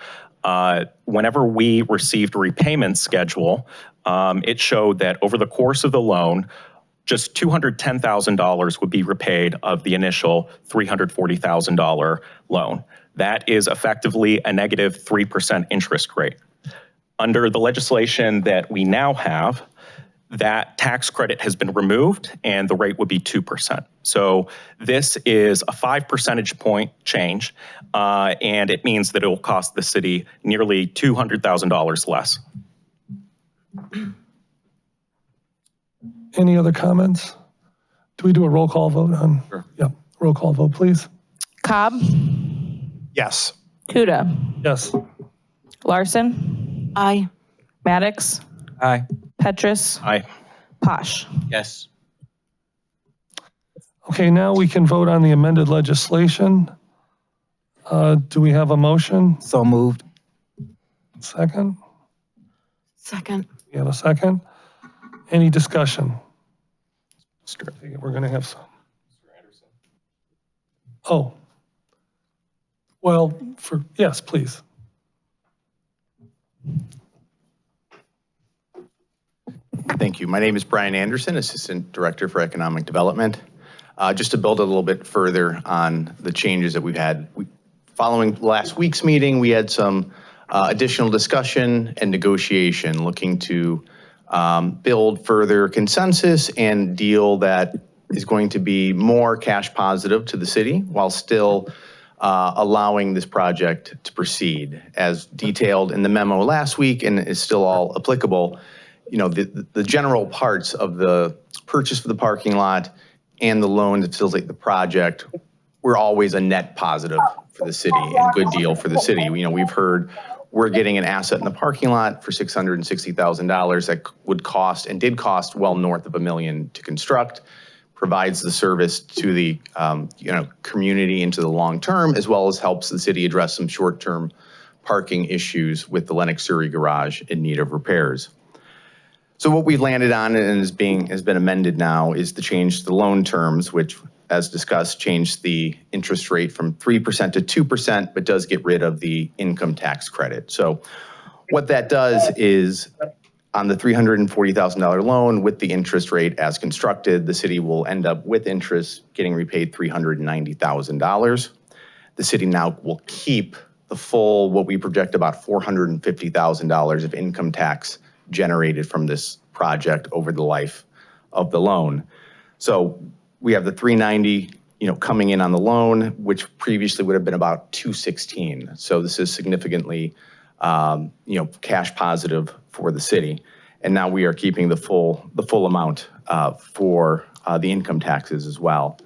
Whenever we received a repayment schedule, it showed that over the course of the loan, just $210,000 would be repaid of the initial $340,000 loan. That is effectively a negative 3% interest rate. Under the legislation that we now have, that tax credit has been removed and the rate would be 2%. So this is a 5 percentage point change, and it means that it will cost the city nearly $200,000 less.
Any other comments? Do we do a roll call vote on?
Sure.
Yeah, roll call vote, please.
Cobb,
Yes.
Kuda,
Yes.
Larson,
Aye.
Maddox,
Aye.
Petrus,
Aye.
Posh.
Yes.
Okay, now we can vote on the amended legislation. Do we have a motion?
So moved.
Second?
Second.
We have a second? Any discussion? We're going to have some. Oh. Well, yes, please.
Thank you. My name is Brian Anderson, Assistant Director for Economic Development. Just to build a little bit further on the changes that we've had. Following last week's meeting, we had some additional discussion and negotiation looking to build further consensus and deal that is going to be more cash positive to the city while still allowing this project to proceed. As detailed in the memo last week and is still all applicable, you know, the general parts of the purchase for the parking lot and the loan to facilitate the project were always a net positive for the city and good deal for the city. You know, we've heard we're getting an asset in the parking lot for $660,000 that would cost and did cost well north of $1 million to construct, provides the service to the community into the long term, as well as helps the city address some short-term parking issues with the Lennox Surrey garage in need of repairs. So what we've landed on and has been amended now is to change the loan terms, which as discussed, changed the interest rate from 3% to 2%, but does get rid of the income tax credit. So what that does is on the $340,000 loan with the interest rate as constructed, the city will end up with interest getting repaid $390,000. The city now will keep the full, what we project about $450,000 of income tax generated from this project over the life of the loan. So we have the 390, coming in on the loan, which previously would have been about 216. So this is significantly, cash positive for the city. And now we are keeping the full amount for the income taxes as well.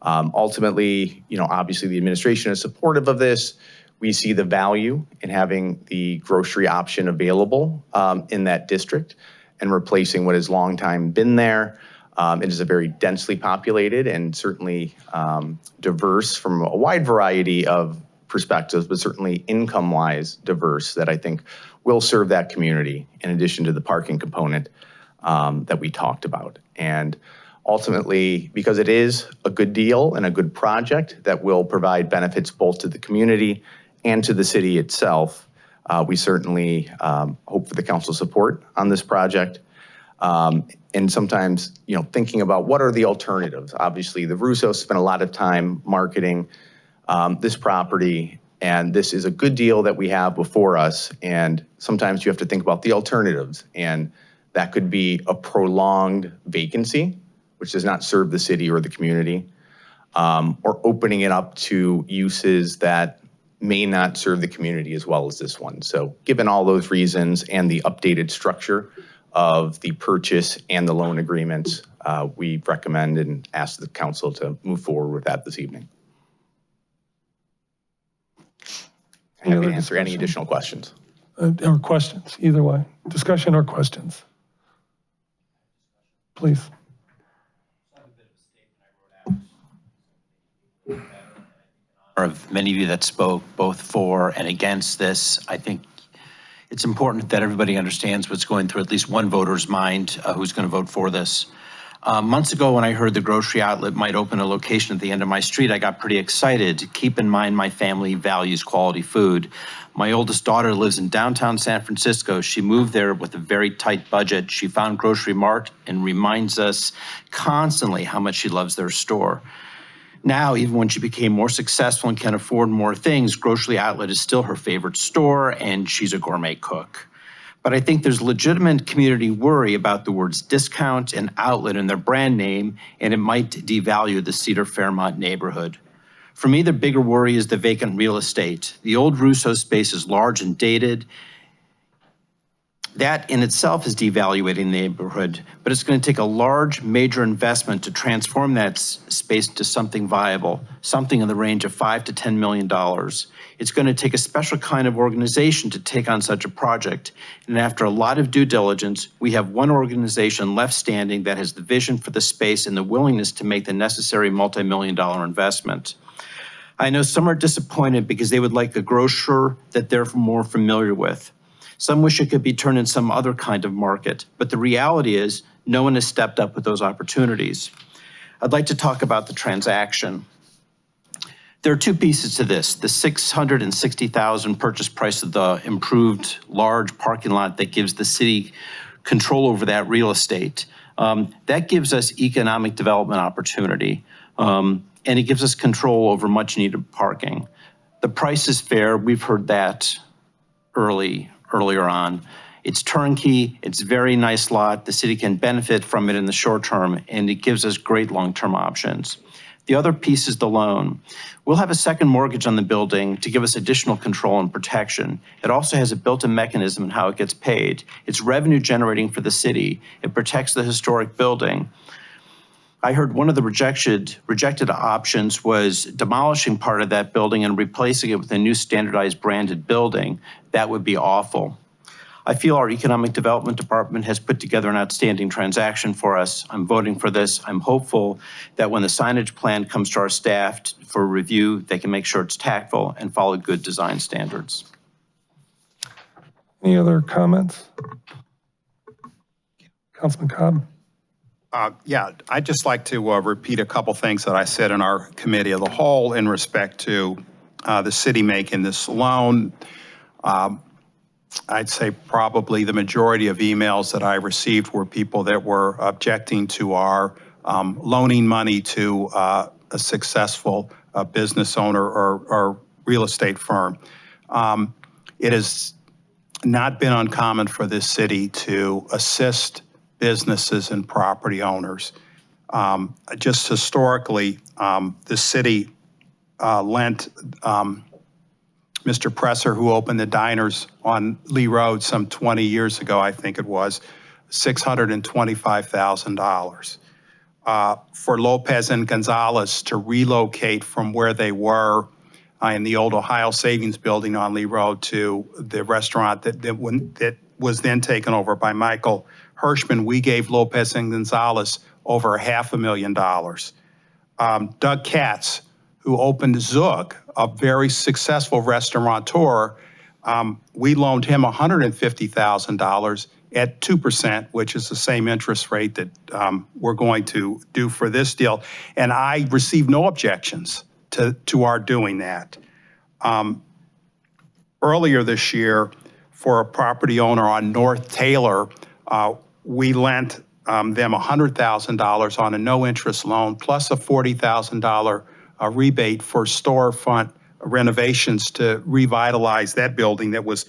Ultimately, obviously the administration is supportive of this. We see the value in having the grocery option available in that district and replacing what has long time been there. It is a very densely populated and certainly diverse from a wide variety of perspectives, but certainly income-wise diverse that I think will serve that community in addition to the parking component that we talked about. And ultimately, because it is a good deal and a good project that will provide benefits both to the community and to the city itself, we certainly hope for the council support on this project. And sometimes, thinking about what are the alternatives. Obviously, the Russos spent a lot of time marketing this property, and this is a good deal that we have before us. And sometimes you have to think about the alternatives, and that could be a prolonged vacancy, which does not serve the city or the community, or opening it up to uses that may not serve the community as well as this one. So given all those reasons and the updated structure of the purchase and the loan agreements, we recommend and ask the council to move forward with that this evening. Happy to answer any additional questions.
Or questions, either way. Discussion or questions? Please.
Of many of you that spoke both for and against this, I think it's important that everybody understands what's going through at least one voter's mind who's going to vote for this. Months ago, when I heard the grocery outlet might open a location at the end of my street, I got pretty excited. Keep in mind, my family values quality food. My oldest daughter lives in downtown San Francisco. She moved there with a very tight budget. She found Grocery Mart and reminds us constantly how much she loves their store. Now, even when she became more successful and can afford more things, Grocery Outlet is still her favorite store, and she's a gourmet cook. But I think there's legitimate community worry about the words discount and outlet in their brand name, and it might devalue the Cedar Fairmont neighborhood. For me, the bigger worry is the vacant real estate. The old Russo space is large and dated. That in itself is devaluating the neighborhood, but it's going to take a large, major investment to transform that space to something viable, something in the range of $5 to $10 million. It's going to take a special kind of organization to take on such a project. And after a lot of due diligence, we have one organization left standing that has the vision for the space and the willingness to make the necessary multi-million-dollar investment. I know some are disappointed because they would like a grocer that they're more familiar with. Some wish it could be turned in some other kind of market, but the reality is no one has stepped up with those opportunities. I'd like to talk about the transaction. There are two pieces to this. The $660,000 purchase price of the improved large parking lot that gives the city control over that real estate. That gives us economic development opportunity, and it gives us control over much needed parking. The price is fair. We've heard that earlier on. It's turnkey, it's a very nice lot. The city can benefit from it in the short term, and it gives us great long-term options. The other piece is the loan. We'll have a second mortgage on the building to give us additional control and protection. It also has a built-in mechanism in how it gets paid. It's revenue generating for the city. It protects the historic building. I heard one of the rejected options was demolishing part of that building and replacing it with a new standardized branded building. That would be awful. I feel our economic development department has put together an outstanding transaction for us. I'm voting for this. I'm hopeful that when the signage plan comes to our staff for review, they can make sure it's tactful and follow good design standards.
Any other comments? Councilman Cobb?
Yeah, I'd just like to repeat a couple things that I said in our committee of the whole in respect to the city making this loan. I'd say probably the majority of emails that I received were people that were objecting to our loaning money to a successful business owner or real estate firm. It has not been uncommon for this city to assist businesses and property owners. Just historically, the city lent Mr. Presser, who opened the diners on Lee Road some 20 years ago, I think it was, $625,000. For Lopez and Gonzalez to relocate from where they were in the old Ohio Savings Building on Lee Road to the restaurant that was then taken over by Michael Hirschman, we gave Lopez and Gonzalez over $500,000. Doug Katz, who opened Zug, a very successful restaurateur, we loaned him $150,000 at 2%, which is the same interest rate that we're going to do for this deal. And I received no objections to our doing that. Earlier this year, for a property owner on North Taylor, we lent them $100,000 on a no-interest loan plus a $40,000 rebate for storefront renovations to revitalize that building that was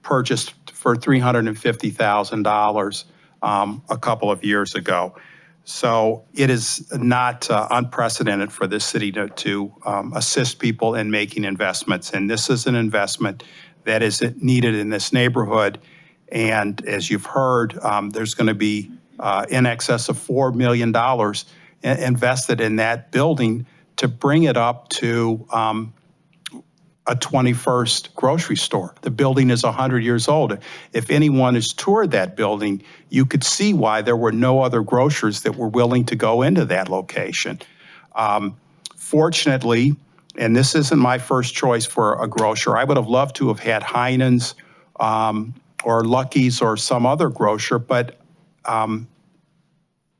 purchased for $350,000 a couple of years ago. So it is not unprecedented for this city to assist people in making investments. And this is an investment that is needed in this neighborhood. And as you've heard, there's going to be in excess of $4 million invested in that building to bring it up to a 21st grocery store. The building is 100 years old. If anyone has toured that building, you could see why there were no other grocers that were willing to go into that location. Fortunately, and this isn't my first choice for a grocer, I would have loved to have had Heinen's or Lucky's or some other grocer, but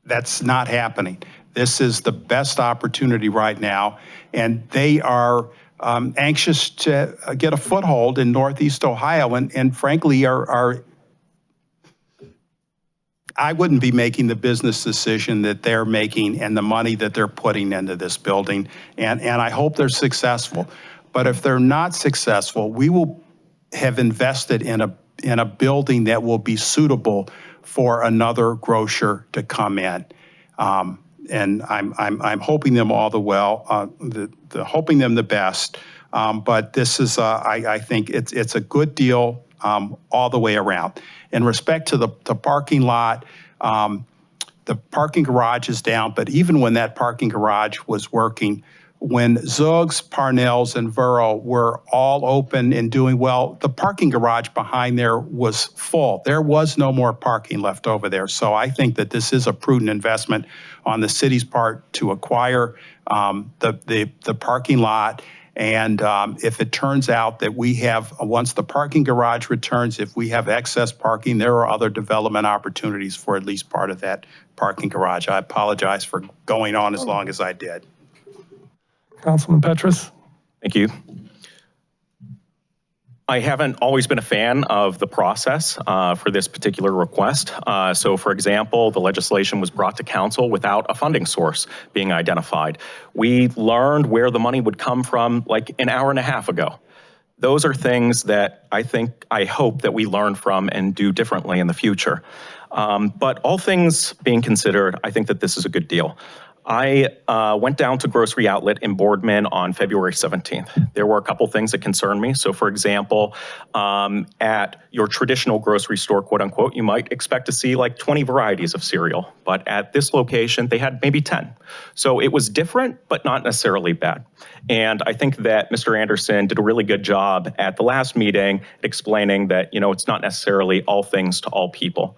that's not happening. This is the best opportunity right now, and they are anxious to get a foothold in Northeast Ohio, and frankly, I wouldn't be making the business decision that they're making and the money that they're putting into this building, and I hope they're successful. But if they're not successful, we will have invested in a building that will be suitable for another grocer to come in. And I'm hoping them all the well, hoping them the best. But this is, I think it's a good deal all the way around. In respect to the parking lot, the parking garage is down, but even when that parking garage was working, when Zug's, Parnell's, and Vero were all open and doing well, the parking garage behind there was full. There was no more parking left over there. So I think that this is a prudent investment on the city's part to acquire the parking lot. And if it turns out that we have, once the parking garage returns, if we have excess parking, there are other development opportunities for at least part of that parking garage. I apologize for going on as long as I did.
Councilman Petrus.
Thank you. I haven't always been a fan of the process for this particular request. So for example, the legislation was brought to council without a funding source being identified. We learned where the money would come from like an hour and a half ago. Those are things that I hope that we learn from and do differently in the future. But all things being considered, I think that this is a good deal. I went down to Grocery Outlet in Boardman on February 17th. There were a couple things that concerned me. So for example, at your traditional grocery store, quote unquote, you might expect to see like 20 varieties of cereal, but at this location, they had maybe 10. So it was different, but not necessarily bad. And I think that Mr. Anderson did a really good job at the last meeting explaining that, it's not necessarily all things to all people.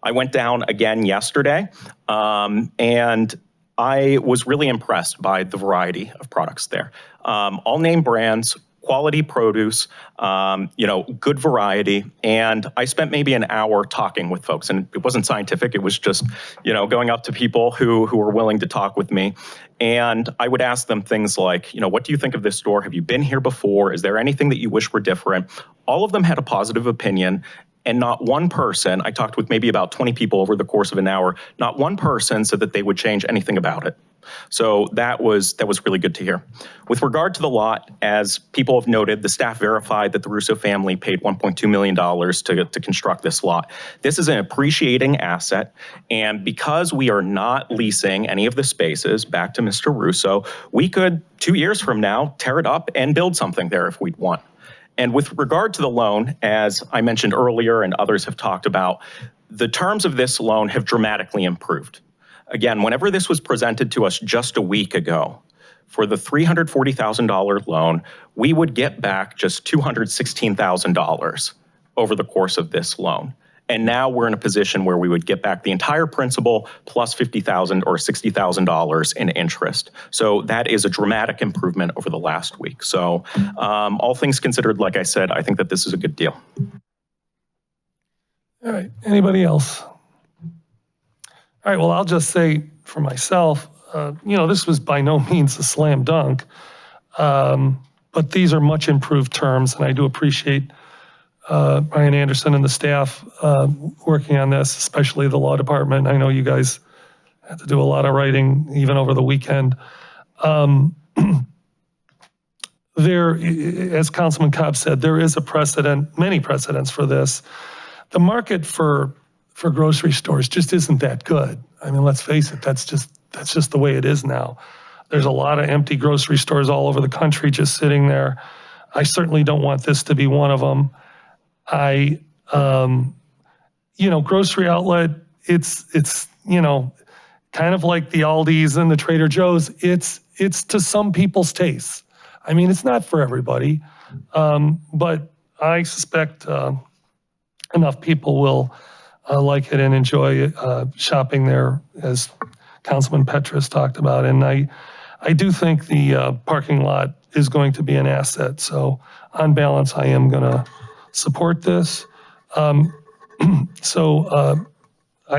I went down again yesterday, and I was really impressed by the variety of products there. All name brands, quality produce, good variety. And I spent maybe an hour talking with folks, and it wasn't scientific. It was just, going up to people who were willing to talk with me. And I would ask them things like, what do you think of this store? Have you been here before? Is there anything that you wish were different? All of them had a positive opinion. And not one person, I talked with maybe about 20 people over the course of an hour, not one person said that they would change anything about it. So that was really good to hear. With regard to the lot, as people have noted, the staff verified that the Russo family paid $1.2 million to construct this lot. This is an appreciating asset, and because we are not leasing any of the spaces back to Mr. Russo, we could, 2 years from now, tear it up and build something there if we'd want. And with regard to the loan, as I mentioned earlier and others have talked about, the terms of this loan have dramatically improved. Again, whenever this was presented to us just a week ago, for the $340,000 loan, we would get back just $216,000 over the course of this loan. And now we're in a position where we would get back the entire principal plus $50,000 or $60,000 in interest. So that is a dramatic improvement over the last week. So all things considered, like I said, I think that this is a good deal.
All right, anybody else? All right, well, I'll just say for myself, this was by no means a slam dunk, but these are much improved terms, and I do appreciate Brian Anderson and the staff working on this, especially the law department. I know you guys had to do a lot of writing even over the weekend. There, as Councilman Cobb said, there is a precedent, many precedents for this. The market for grocery stores just isn't that good. I mean, let's face it, that's just the way it is now. There's a lot of empty grocery stores all over the country just sitting there. I certainly don't want this to be one of them. Grocery outlet, it's kind of like the Aldi's and the Trader Joe's. It's to some people's tastes. I mean, it's not for everybody, but I suspect enough people will like it and enjoy shopping there, as Councilman Petrus talked about. And I do think the parking lot is going to be an asset. So on balance, I am going to support this. I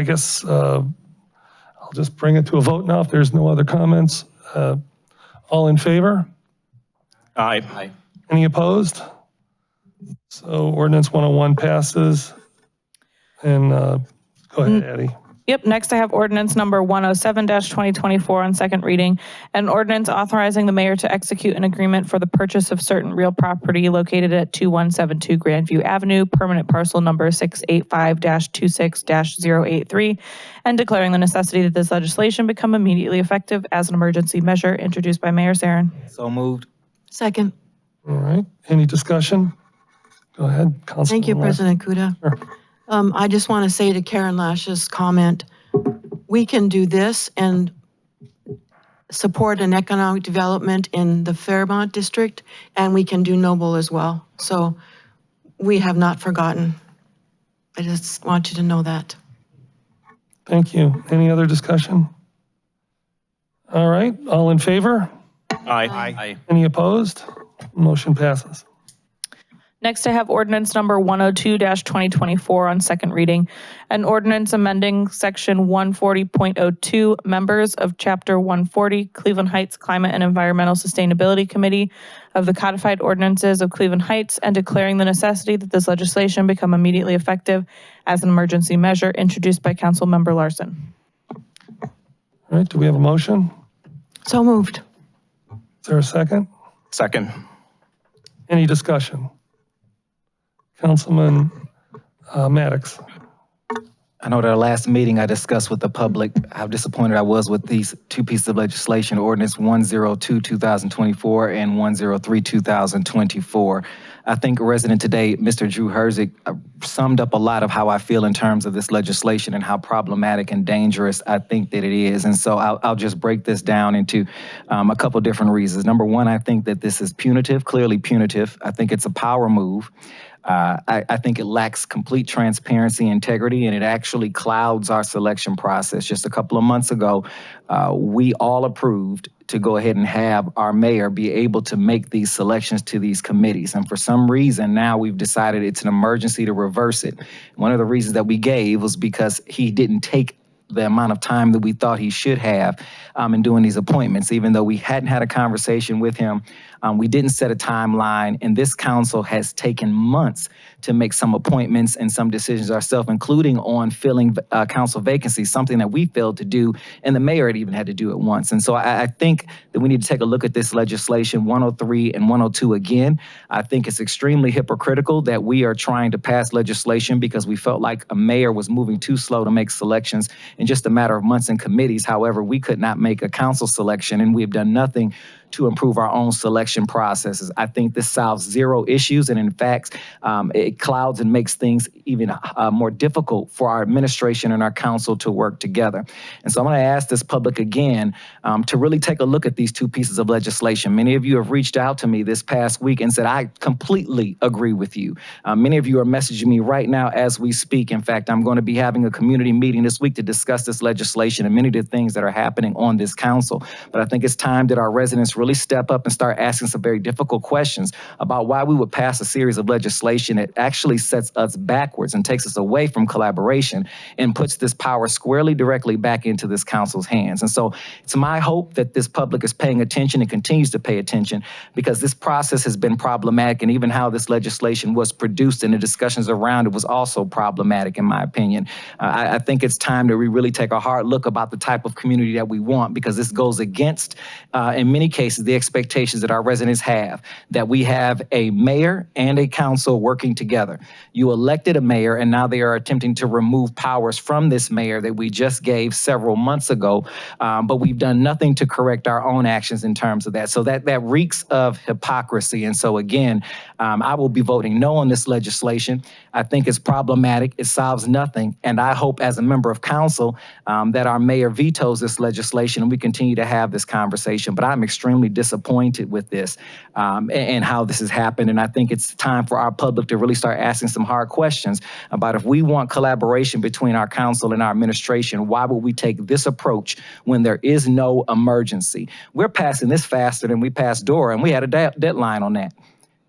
guess I'll just bring it to a vote now if there's no other comments. All in favor?
Aye.
Any opposed? So ordinance 101 passes. And go ahead, Addie.
Yep, next I have ordinance number 107-2024 on second reading. An ordinance authorizing the mayor to execute an agreement for the purchase of certain real property located at 2172 Grandview Avenue, permanent parcel number 685-26-083, and declaring the necessity that this legislation become immediately effective as an emergency measure, introduced by Mayor Zarin.
So moved.
Second.
All right, any discussion? Go ahead, Councilman.
Thank you,
Larson.
President Kuda.
Sure.
I just want to say to Karen Lash's comment, we can do this and support an economic development in the Fairmont district, and we can do Noble as well. So we have not forgotten. I just want you to know that.
Thank you. Any other discussion? All right, all in favor?
Aye.
Any opposed? Motion passes.
Next, I have ordinance number 102-2024 on second reading. An ordinance amending section 140.02, members of chapter 140, Cleveland Heights Climate and Environmental Sustainability Committee of the codified ordinances of Cleveland Heights, and declaring the necessity that this legislation become immediately effective as an emergency measure, introduced by Council Member Larson.
All right, do we have a motion?
So moved.
Is there a second?
Second.
Any discussion? Councilman Maddox.
I know at our last meeting, I discussed with the public how disappointed I was with these two pieces of legislation, ordinance 102-2024 and 103-2024. I think a resident today, Mr. Drew Herzig, summed up a lot of how I feel in terms of this legislation and how problematic and dangerous I think that it is. And so I'll just break this down into a couple different reasons. Number one, I think that this is punitive, clearly punitive. I think it's a power move. I think it lacks complete transparency, integrity, and it actually clouds our selection process. Just a couple of months ago, we all approved to go ahead and have our mayor be able to make these selections to these committees. And for some reason, now we've decided it's an emergency to reverse it. One of the reasons that we gave was because he didn't take the amount of time that we thought he should have in doing these appointments, even though we hadn't had a conversation with him. We didn't set a timeline, and this council has taken months to make some appointments and some decisions ourselves, including on filling council vacancies, something that we failed to do, and the mayor had even had to do it once. And so I think that we need to take a look at this legislation 103 and 102 again. I think it's extremely hypocritical that we are trying to pass legislation because we felt like a mayor was moving too slow to make selections in just a matter of months in committees. However, we could not make a council selection, and we have done nothing to improve our own selection processes. I think this solves zero issues, and in fact, it clouds and makes things even more difficult for our administration and our council to work together. And so I'm going to ask this public again to really take a look at these two pieces of legislation. Many of you have reached out to me this past week and said, I completely agree with you. Many of you are messaging me right now as we speak. In fact, I'm going to be having a community meeting this week to discuss this legislation and many of the things that are happening on this council. But I think it's time that our residents really step up and start asking some very difficult questions about why we would pass a series of legislation that actually sets us backwards and takes us away from collaboration and puts this power squarely directly back into this council's hands. And so it's my hope that this public is paying attention and continues to pay attention, because this process has been problematic, and even how this legislation was produced and the discussions around it was also problematic, in my opinion. I think it's time that we really take a hard look about the type of community that we want, because this goes against, in many cases, the expectations that our residents have, that we have a mayor and a council working together. You elected a mayor, and now they are attempting to remove powers from this mayor that we just gave several months ago, but we've done nothing to correct our own actions in terms of that. So that reeks of hypocrisy. And so again, I will be voting no on this legislation. I think it's problematic. It solves nothing. And I hope as a member of council that our mayor vetoes this legislation and we continue to have this conversation. But I'm extremely disappointed with this and how this has happened. And I think it's time for our public to really start asking some hard questions about, if we want collaboration between our council and our administration, why would we take this approach when there is no emergency? We're passing this faster than we passed DORA, and we had a deadline on that.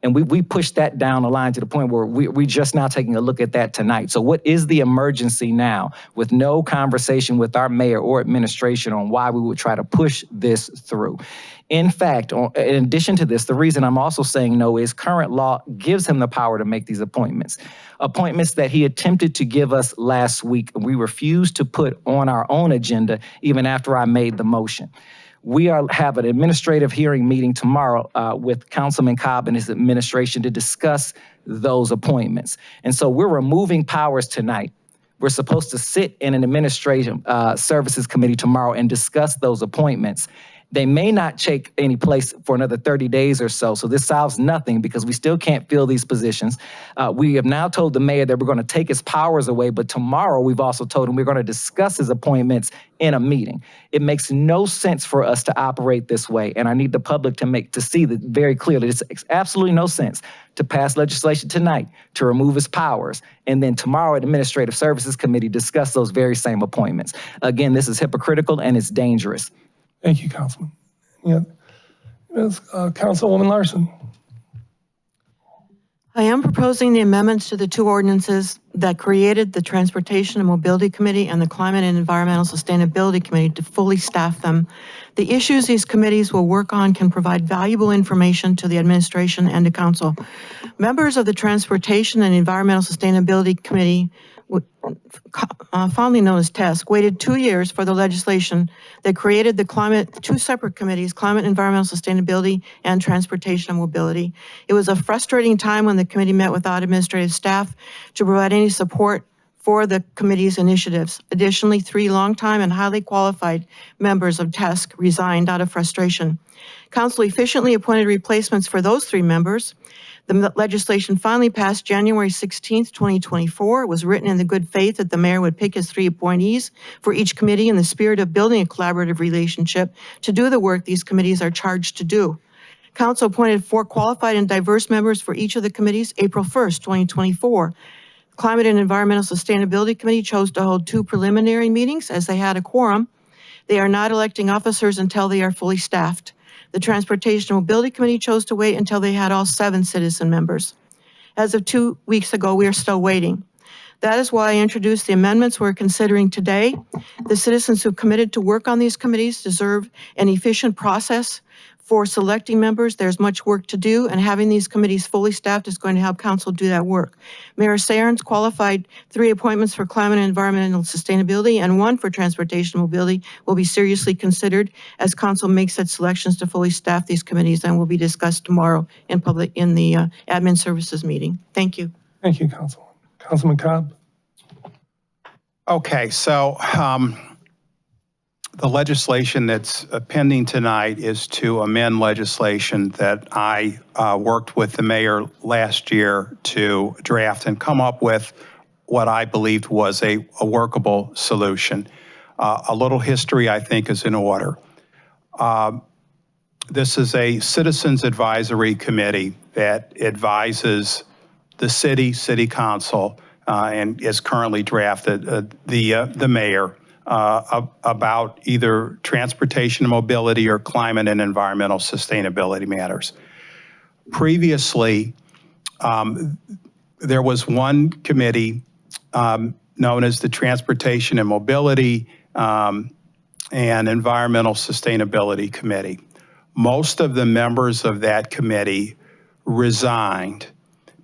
And we pushed that down the line to the point where we're just now taking a look at that tonight. So what is the emergency now, with no conversation with our mayor or administration on why we would try to push this through? In fact, in addition to this, the reason I'm also saying no is current law gives him the power to make these appointments that he attempted to give us last week. We refused to put on our own agenda even after I made the motion. We have an administrative hearing meeting tomorrow with Councilman Cobb and his administration to discuss those appointments. And so we're removing powers tonight. We're supposed to sit in an administrative services committee tomorrow and discuss those appointments. They may not take any place for another 30 days or so. So this solves nothing, because we still can't fill these positions. We have now told the mayor that we're going to take his powers away, but tomorrow we've also told him we're going to discuss his appointments in a meeting. It makes no sense for us to operate this way, and I need the public to see that very clearly. It's absolutely no sense to pass legislation tonight to remove his powers, and then tomorrow at Administrative Services Committee discuss those very same appointments. Again, this is hypocritical and it's dangerous.
Thank you, Councilman. Yeah. Councilwoman Larson.
I am proposing the amendments to the two ordinances that created the Transportation and Mobility Committee and the Climate and Environmental Sustainability Committee to fully staff them. The issues these committees will work on can provide valuable information to the administration and to council. Members of the Transportation and Environmental Sustainability Committee, fondly known as TESC, waited 2 years for the legislation that created the two separate committees, Climate and Environmental Sustainability and Transportation and Mobility. It was a frustrating time when the committee met without administrative staff to provide any support for the committee's initiatives. Additionally, 3 longtime and highly qualified members of TESC resigned out of frustration. Council efficiently appointed replacements for those 3 members. The legislation finally passed January 16th, 2024. It was written in the good faith that the mayor would pick his 3 appointees for each committee in the spirit of building a collaborative relationship to do the work these committees are charged to do. Council appointed 4 qualified and diverse members for each of the committees April 1st, 2024. Climate and Environmental Sustainability Committee chose to hold 2 preliminary meetings as they had a quorum. They are not electing officers until they are fully staffed. The Transportation and Mobility Committee chose to wait until they had all 7 citizen members. As of 2 weeks ago, we are still waiting. That is why I introduced the amendments we're considering today. The citizens who committed to work on these committees deserve an efficient process for selecting members. There's much work to do, and having these committees fully staffed is going to help council do that work. Mayor Saren's qualified 3 appointments for climate and environmental sustainability and 1 for transportation and mobility will be seriously considered as council makes such selections to fully staff these committees and will be discussed tomorrow in the admin services meeting. Thank you.
Thank you, Councilman Cobb.
Okay, so the legislation that's pending tonight is to amend legislation that I worked with the mayor last year to draft and come up with what I believed was a workable solution. A little history, I think, is in order. This is a citizens advisory committee that advises the city council, and is currently drafted, the mayor, about either transportation and mobility or climate and environmental sustainability matters. Previously, there was one committee known as the Transportation and Mobility and Environmental Sustainability Committee. Most of the members of that committee resigned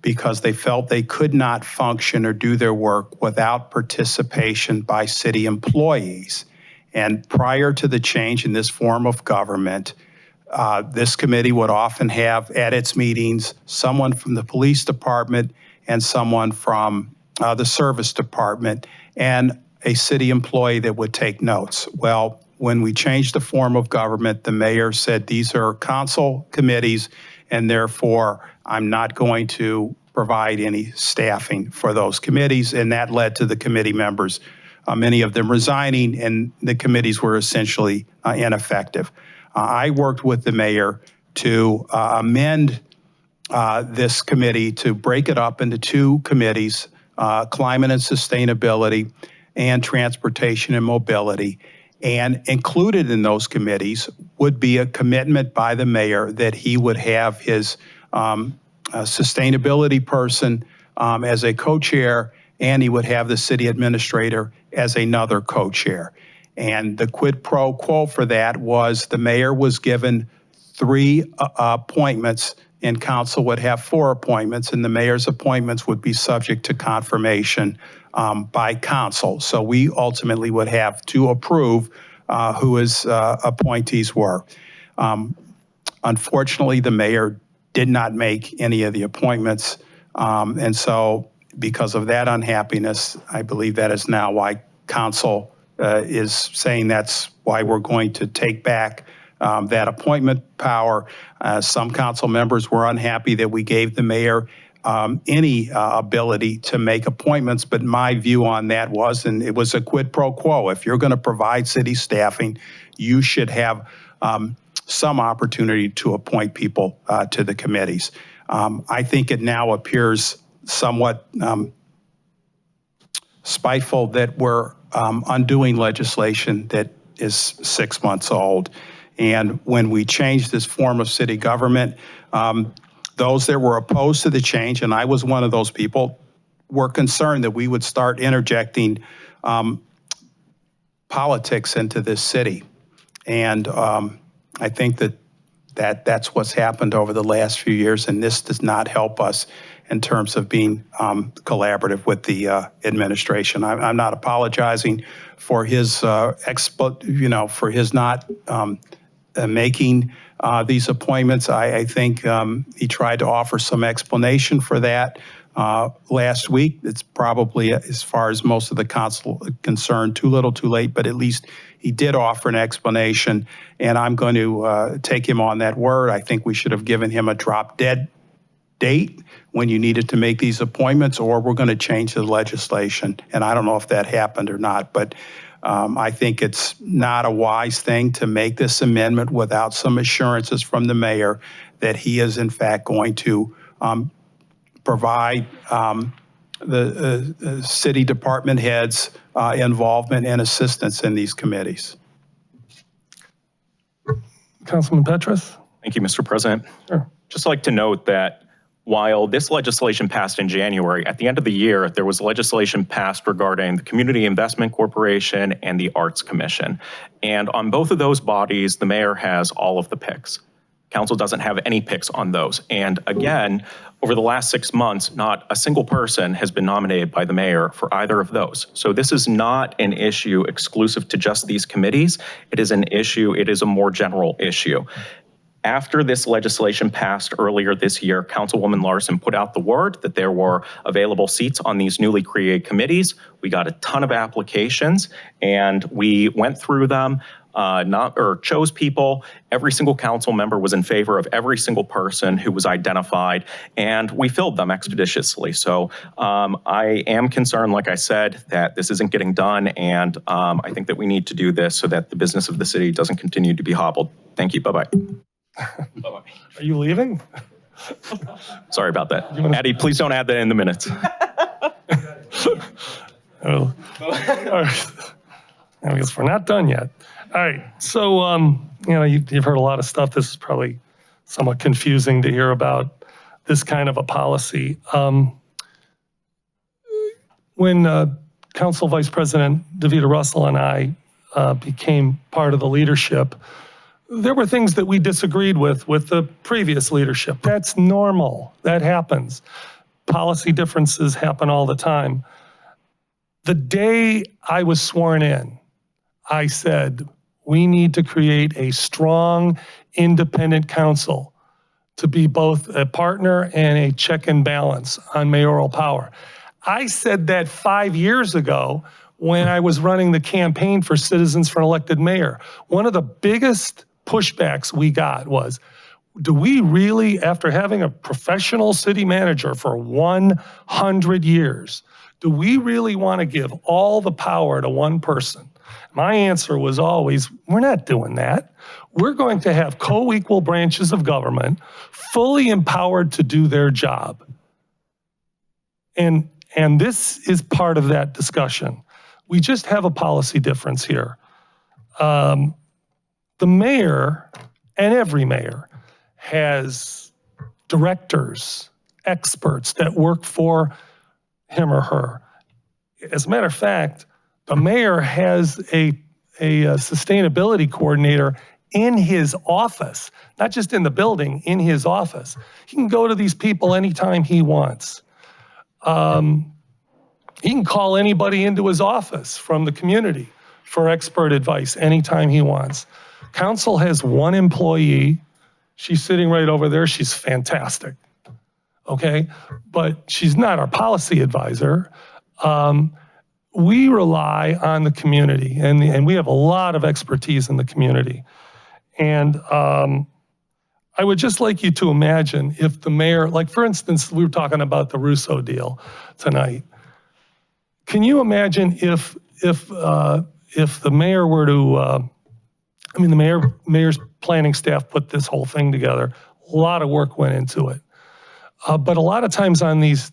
because they felt they could not function or do their work without participation by city employees. And prior to the change in this form of government, this committee would often have at its meetings someone from the police department and someone from the service department and a city employee that would take notes. Well, when we changed the form of government, the mayor said these are council committees and therefore I'm not going to provide any staffing for those committees. And that led to the committee members, many of them resigning, and the committees were essentially ineffective. I worked with the mayor to amend this committee to break it up into 2 committees, climate and sustainability and transportation and mobility. And included in those committees would be a commitment by the mayor that he would have his sustainability person as a co-chair, and he would have the city administrator as another co-chair. And the quid pro quo for that was the mayor was given 3 appointments and council would have 4 appointments, and the mayor's appointments would be subject to confirmation by council. So we ultimately would have to approve who his appointees were. Unfortunately, the mayor did not make any of the appointments. And so because of that unhappiness, I believe that is now why council is saying that's why we're going to take back that appointment power. Some council members were unhappy that we gave the mayor any ability to make appointments, but my view on that was, and it was a quid pro quo, if you're going to provide city staffing, you should have some opportunity to appoint people to the committees. I think it now appears somewhat spiteful that we're undoing legislation that is 6 months old. And when we changed this form of city government, those that were opposed to the change, and I was one of those people, were concerned that we would start interjecting politics into this city. And I think that's what's happened over the last few years, and this does not help us in terms of being collaborative with the administration. I'm not apologizing for his for his not making these appointments. I think he tried to offer some explanation for that last week. It's probably, as far as most of the council are concerned, too little too late, but at least he did offer an explanation, and I'm going to take him on that word. I think we should have given him a drop dead date when you needed to make these appointments, or we're going to change the legislation. And I don't know if that happened or not, but I think it's not a wise thing to make this amendment without some assurances from the mayor that he is in fact going to provide the city department heads involvement and assistance in these committees.
Councilman Petrus?
Thank you, Mr. President.
Sure.
Just like to note that while this legislation passed in January, at the end of the year, there was legislation passed regarding the Community Investment Corporation and the Arts Commission. And on both of those bodies, the mayor has all of the picks. Council doesn't have any picks on those. And again, over the last 6 months, not a single person has been nominated by the mayor for either of those. So this is not an issue exclusive to just these committees. It is an issue, it is a more general issue. After this legislation passed earlier this year, Councilwoman Larson put out the word that there were available seats on these newly created committees. We got a ton of applications and we went through them, chose people. Every single council member was in favor of every single person who was identified, and we filled them expeditiously. So I am concerned, like I said, that this isn't getting done, and I think that we need to do this so that the business of the city doesn't continue to be hobbled. Thank you. Bye-bye.
Are you leaving?
Sorry about that. Addie, please don't add that in the minutes.
Oh. All right. I guess we're not done yet. All right. So, you've heard a lot of stuff. This is probably somewhat confusing to hear about this kind of a policy. When Council Vice President DeVita Russell and I became part of the leadership, there were things that we disagreed with the previous leadership. That's normal. That happens. Policy differences happen all the time. The day I was sworn in, I said, we need to create a strong, independent council to be both a partner and a check and balance on mayoral power. I said that 5 years ago when I was running the campaign for Citizens for an Elected Mayor. One of the biggest pushbacks we got was, do we really, after having a professional city manager for 100 years, do we really want to give all the power to one person? My answer was always, we're not doing that. We're going to have co-equal branches of government, fully empowered to do their job. And this is part of that discussion. We just have a policy difference here. The mayor, and every mayor, has directors, experts that work for him or her. As a matter of fact, the mayor has a sustainability coordinator in his office, not just in the building, in his office. He can go to these people anytime he wants. He can call anybody into his office from the community for expert advice anytime he wants. Council has one employee. She's sitting right over there. She's fantastic. Okay, but she's not our policy advisor. We rely on the community, and we have a lot of expertise in the community. And I would just like you to imagine if the mayor, like for instance, we were talking about the Russo deal tonight. Can you imagine if the mayor were to, the mayor's planning staff put this whole thing together. A lot of work went into it. But a lot of times on these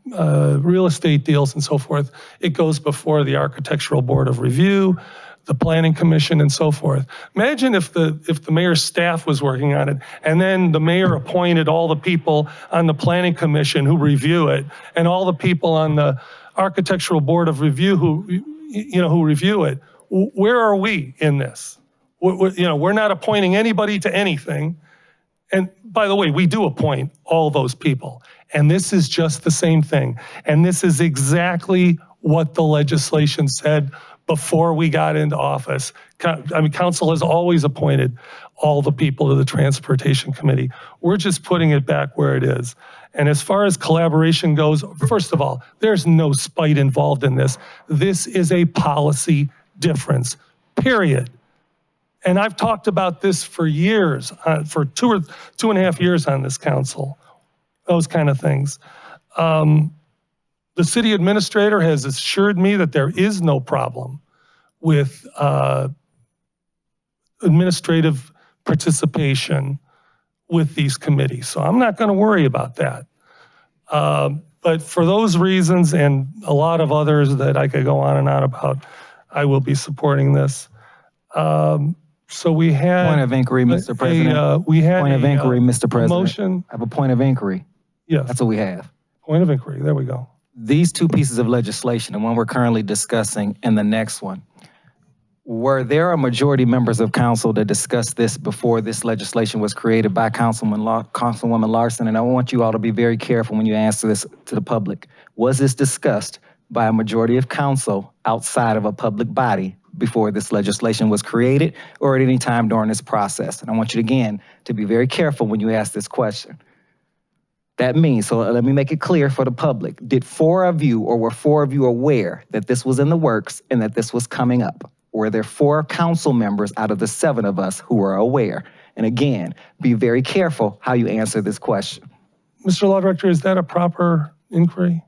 real estate deals and so forth, it goes before the Architectural Board of Review, the Planning Commission, and so forth. Imagine if the mayor's staff was working on it, and then the mayor appointed all the people on the Planning Commission who review it, and all the people on the Architectural Board of Review who review it. Where are we in this? We're not appointing anybody to anything. And by the way, we do appoint all those people. And this is just the same thing. And this is exactly what the legislation said before we got into office. Council has always appointed all the people to the Transportation Committee. We're just putting it back where it is. And as far as collaboration goes, first of all, there's no spite involved in this. This is a policy difference, period. And I've talked about this for years, for 2.5 years on this council, those kind of things. The city administrator has assured me that there is no problem with administrative participation with these committees. So I'm not going to worry about that. But for those reasons and a lot of others that I could go on and on about, I will be supporting this. So we had.
Point of inquiry, Mr. President.
We had
Point of inquiry, Mr. President.
Motion.
I have a point of inquiry.
Yes.
That's what we have.
Point of inquiry. There we go.
These two pieces of legislation, the one we're currently discussing and the next one, were there a majority members of council that discussed this before this legislation was created by Councilwoman Larson? And I want you all to be very careful when you answer this to the public. Was this discussed by a majority of council outside of a public body before this legislation was created or at any time during this process? And I want you again to be very careful when you ask this question. That means, so let me make it clear for the public. Did 4 of you or were 4 of you aware that this was in the works and that this was coming up? Were there 4 council members out of the 7 of us who were aware? And again, be very careful how you answer this question.
Mr. Law Director, is that a proper inquiry?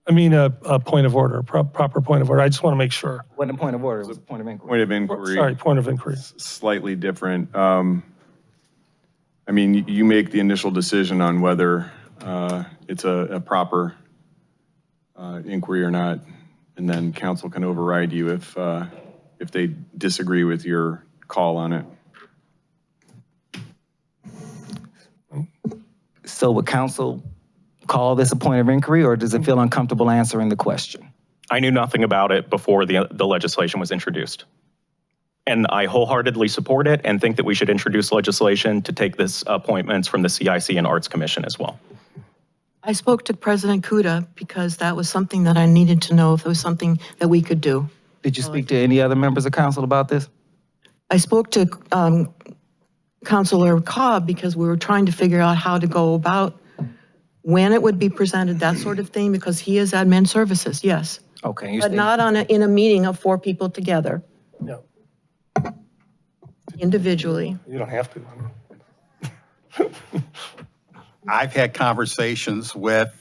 I mean, a point of order, proper point of order. I just want to make sure.
Wasn't a point of order, it was a point of inquiry.
Point of inquiry.
Sorry, point of inquiry.
Slightly different. I mean, you make the initial decision on whether it's a proper inquiry or not, and then council can override you if they disagree with your call on it.
So would council call this a point of inquiry, or does it feel uncomfortable answering the question?
I knew nothing about it before the legislation was introduced. And I wholeheartedly support it and think that we should introduce legislation to take this appointments from the CIC and Arts Commission as well.
I spoke to President Kuda because that was something that I needed to know if it was something that we could do.
Did you speak to any other members of council about this?
I spoke to Councilor Cobb because we were trying to figure out how to go about when it would be presented, that sort of thing, because he is admin services, yes.
Okay.
But not in a meeting of 4 people together.
No.
Individually.
You don't have to.
I've had conversations with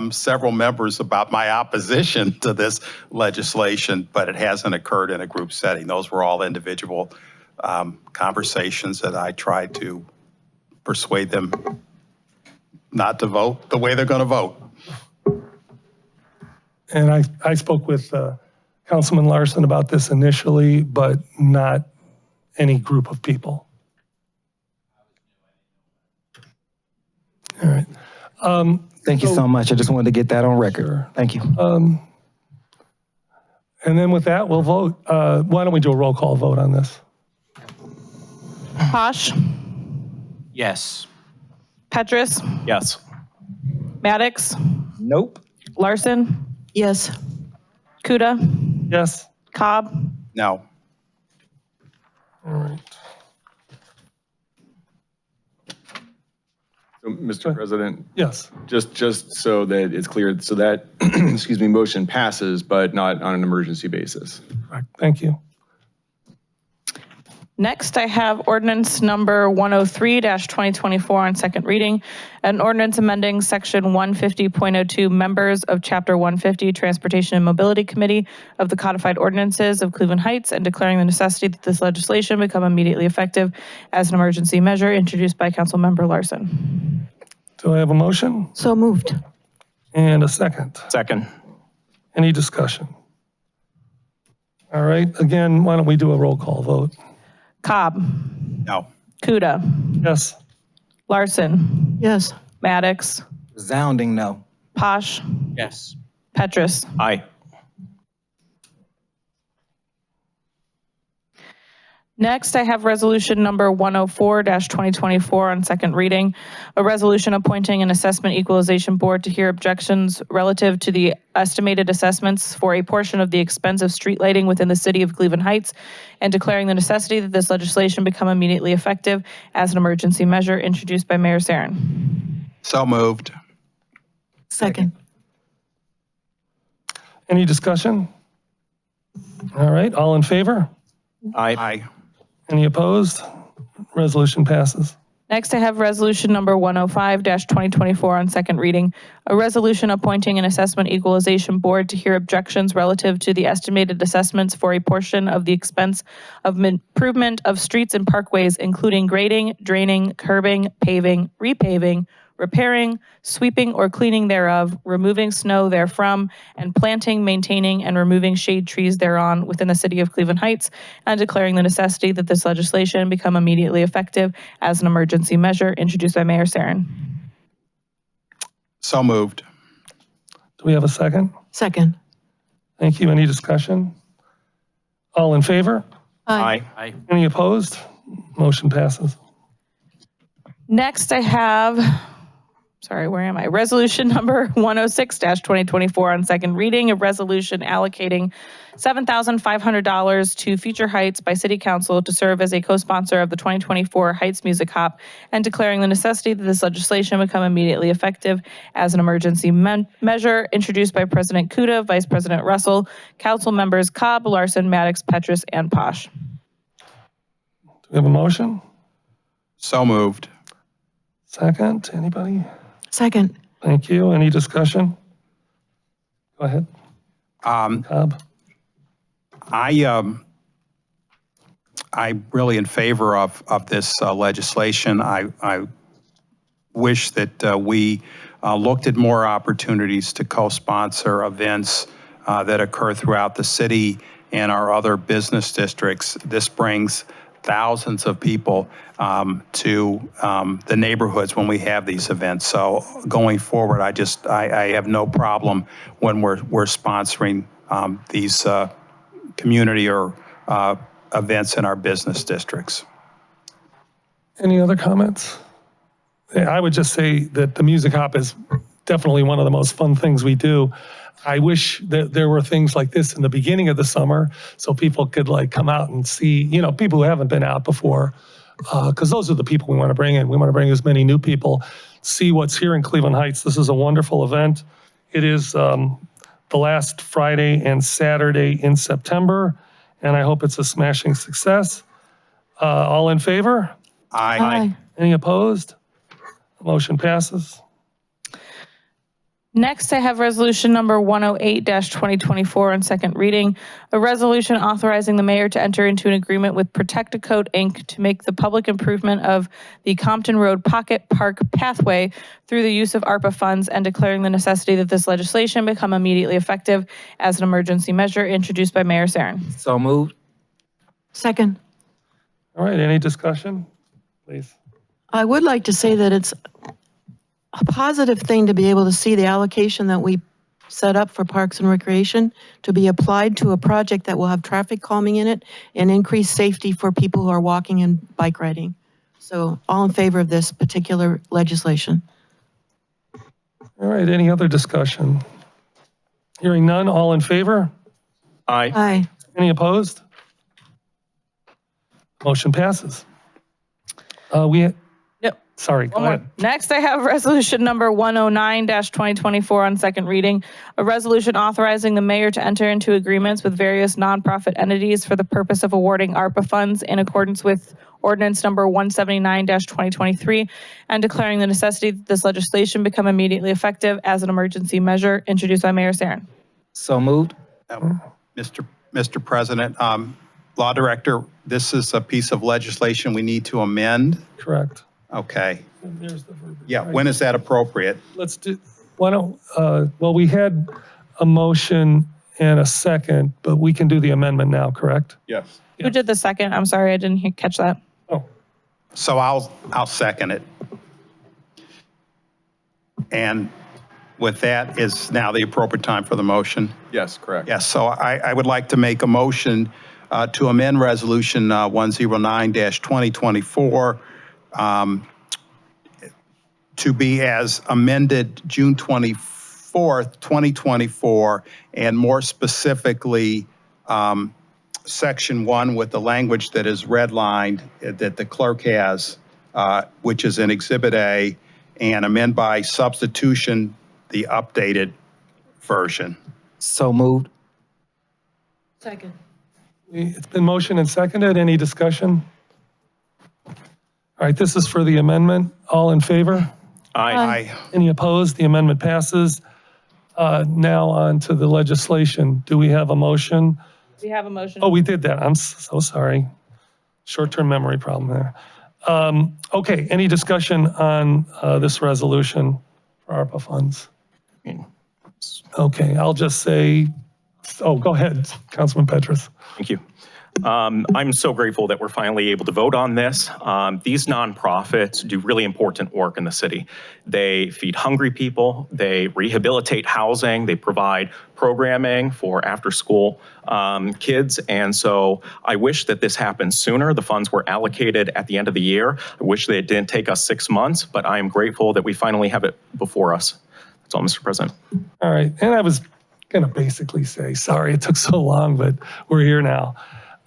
several members about my opposition to this legislation, but it hasn't occurred in a group setting. Those were all individual conversations that I tried to persuade them not to vote the way they're going to vote.
And I spoke with Councilman Larson about this initially, but not any group of people. All right.
Thank you so much. I just wanted to get that on record. Sure. Thank you.
And then with that, we'll vote. Why don't we do a roll call vote on this?
Posh,
Yes.
Petrus,
Yes.
Maddox,
Nope.
Larson,
Yes.
Kuda,
Yes.
Cobb,
No.
All right.
So, Mr. President,
Yes.
just so that it's clear, so that, excuse me, motion passes, but not on an emergency basis.
Correct. Thank you.
Next, I have ordinance number 103-2024 on second reading. An ordinance amending section 150.02 members of chapter 150 Transportation and Mobility Committee of the Codified Ordinances of Cleveland Heights and declaring the necessity that this legislation become immediately effective as an emergency measure introduced by Council Member Larson.
Do I have a motion?
So moved.
And a second?
Second.
Any discussion? All right. Again, why don't we do a roll call vote?
Cobb,
No.
Kuda,
Yes.
Larson,
Yes.
Maddox,
Resounding no.
Posh,
Yes.
Petrus.
Aye.
Next, I have resolution number 104-2024 on second reading. A resolution appointing an assessment equalization board to hear objections relative to the estimated assessments for a portion of the expense of street lighting within the city of Cleveland Heights and declaring the necessity that this legislation become immediately effective as an emergency measure introduced by Mayor Sarin.
So moved.
Second.
Any discussion? All right. All in favor?
Aye.
Aye.
Any opposed? Resolution passes.
Next, I have resolution number 105-2024 on second reading. A resolution appointing an assessment equalization board to hear objections relative to the estimated assessments for a portion of the expense of improvement of streets and parkways, including grading, draining, curbing, paving, repaving, repairing, sweeping or cleaning thereof, removing snow therefrom, and planting, maintaining, and removing shade trees thereon within the city of Cleveland Heights, and declaring the necessity that this legislation become immediately effective as an emergency measure, introduced by Mayor Sarin.
So moved.
Do we have a second?
Second.
Thank you. Any discussion? All in favor?
Aye.
Any opposed? Motion passes.
Next, I have, where am I? Resolution number 106-2024 on second reading, a resolution allocating $7,500 to Future Heights by City Council to serve as a co-sponsor of the 2024 Heights Music Hop, and declaring the necessity that this legislation become immediately effective as an emergency measure, introduced by President Kuda, Vice President Russell, Council members Cobb, Larson, Maddox, Petrus, and Posh.
Do we have a motion?
So moved.
Second, anybody?
Second.
Thank you. Any discussion? Go ahead. Cobb.
I'm really in favor of this legislation. I wish that we looked at more opportunities to co-sponsor events that occur throughout the city and our other business districts. This brings thousands of people to the neighborhoods when we have these events. So going forward, I have no problem when we're sponsoring these community or events in our business districts.
Any other comments? Yeah, I would just say that the Music Hop is definitely one of the most fun things we do. I wish that there were things like this in the beginning of the summer so people could like come out and see, people who haven't been out before, because those are the people we want to bring in. We want to bring as many new people, see what's here in Cleveland Heights. This is a wonderful event. It is the last Friday and Saturday in September, and I hope it's a smashing success. All in favor?
Aye.
Any opposed? Motion passes.
Next, I have resolution number 108-2024 on second reading, a resolution authorizing the mayor to enter into an agreement with Protect-A-Coat, Inc. to make the public improvement of the Compton Road Pocket Park pathway through the use of ARPA funds, and declaring the necessity that this legislation become immediately effective as an emergency measure, introduced by Mayor Sarin.
So moved.
Second.
All right, any discussion, please?
I would like to say that it's a positive thing to be able to see the allocation that we set up for Parks and Recreation to be applied to a project that will have traffic calming in it and increase safety for people who are walking and bike riding. So all in favor of this particular legislation.
All right, any other discussion? Hearing none, all in favor?
Aye.
Aye.
Any opposed? Motion passes. Sorry, go ahead.
Next, I have resolution number 109-2024 on second reading, a resolution authorizing the mayor to enter into agreements with various nonprofit entities for the purpose of awarding ARPA funds in accordance with ordinance number 179-2023, and declaring the necessity that this legislation become immediately effective as an emergency measure, introduced by Mayor Sarin.
So moved.
Mr. President, Law Director, this is a piece of legislation we need to amend.
Correct.
Okay.
There's the verbiage.
Yeah, when is that appropriate?
Let's do, well, we had a motion and a second, but we can do the amendment now, correct?
Yes.
Who did the second? I'm sorry, I didn't catch that.
Oh.
So I'll second it. And with that is now the appropriate time for the motion?
Yes, correct.
Yes, so I would like to make a motion to amend Resolution 109-2024 to be as amended June 24th, 2024, and more specifically, Section 1 with the language that is redlined that the clerk has, which is in Exhibit A, and amend by substitution the updated version.
So moved.
Second.
It's been motioned and seconded. Any discussion? All right, this is for the amendment. All in favor?
Aye.
Any opposed? The amendment passes. Now on to the legislation. Do we have a motion?
We have a motion.
Oh, we did that. I'm so sorry. Short-term memory problem there. Okay, any discussion on this resolution for ARPA funds? Okay, I'll just say, go ahead, Councilman Petrus.
Thank you. I'm so grateful that we're finally able to vote on this. These nonprofits do really important work in the city. They feed hungry people, they rehabilitate housing, they provide programming for after-school kids. And so I wish that this happened sooner. The funds were allocated at the end of the year. I wish that it didn't take us 6 months, but I am grateful that we finally have it before us. That's all, Mr. President.
All right, and I was gonna basically say, sorry it took so long, but we're here now.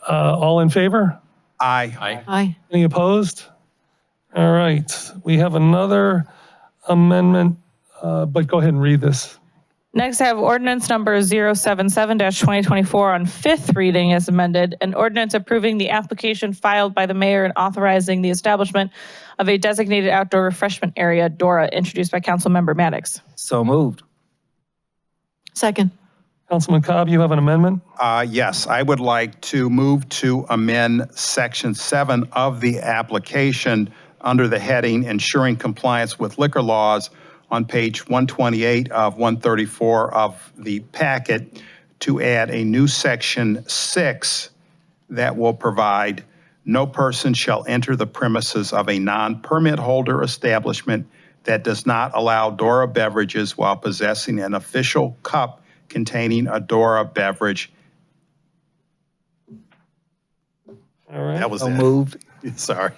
All in favor?
Aye.
Aye.
Any opposed? All right, we have another amendment, but go ahead and read this.
Next, I have ordinance number 077-2024 on fifth reading as amended, an ordinance approving the application filed by the mayor and authorizing the establishment of a designated outdoor refreshment area, DORA, introduced by Councilmember Maddox.
So moved.
Second.
Councilman Cobb, you have an amendment?
Yes, I would like to move to amend Section 7 of the application under the heading Ensuring Compliance with Liquor Laws on page 128 of 134 of the packet to add a new Section 6 that will provide no person shall enter the premises of a non-permit holder establishment that does not allow DORA beverages while possessing an official cup containing a DORA beverage.
All right.
That was
So
it.
moved.
Sorry.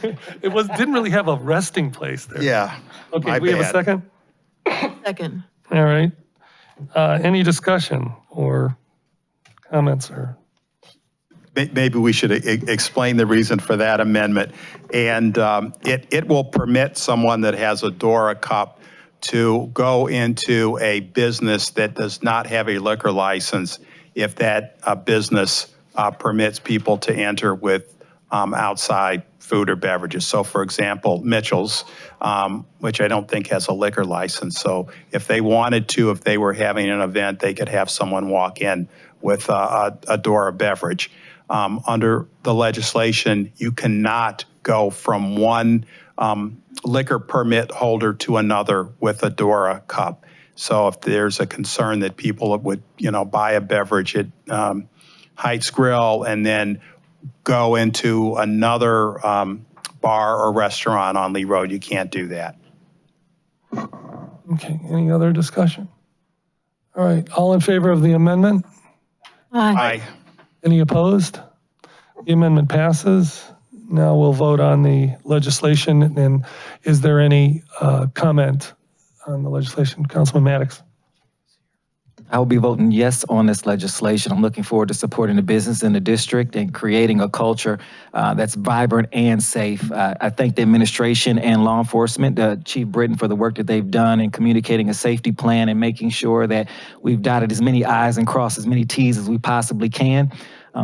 It didn't really have a resting place there.
Yeah.
Okay,
my
we have a
bad.
second?
Second.
All right. Any discussion or comments or?
Maybe we should explain the reason for that amendment. And it will permit someone that has a DORA cup to go into a business that does not have a liquor license if that business permits people to enter with outside food or beverages. So for example, Mitchell's, which I don't think has a liquor license. So if they wanted to, if they were having an event, they could have someone walk in with a DORA beverage. Under the legislation, you cannot go from one liquor permit holder to another with a DORA cup. So if there's a concern that people would, buy a beverage at Heights Grill and then go into another bar or restaurant on Lee Road, you can't do that.
Okay, any other discussion? All right, all in favor of the amendment?
Aye.
Any opposed? The amendment passes. Now we'll vote on the legislation. And is there any comment on the legislation? Councilman Maddox.
I will be voting yes on this legislation. I'm looking forward to supporting the business in the district and creating a culture that's vibrant and safe. I thank the administration and law enforcement, Chief Britton, for the work that they've done in communicating a safety plan and making sure that we've dotted as many I's and crossed as many T's as we possibly can.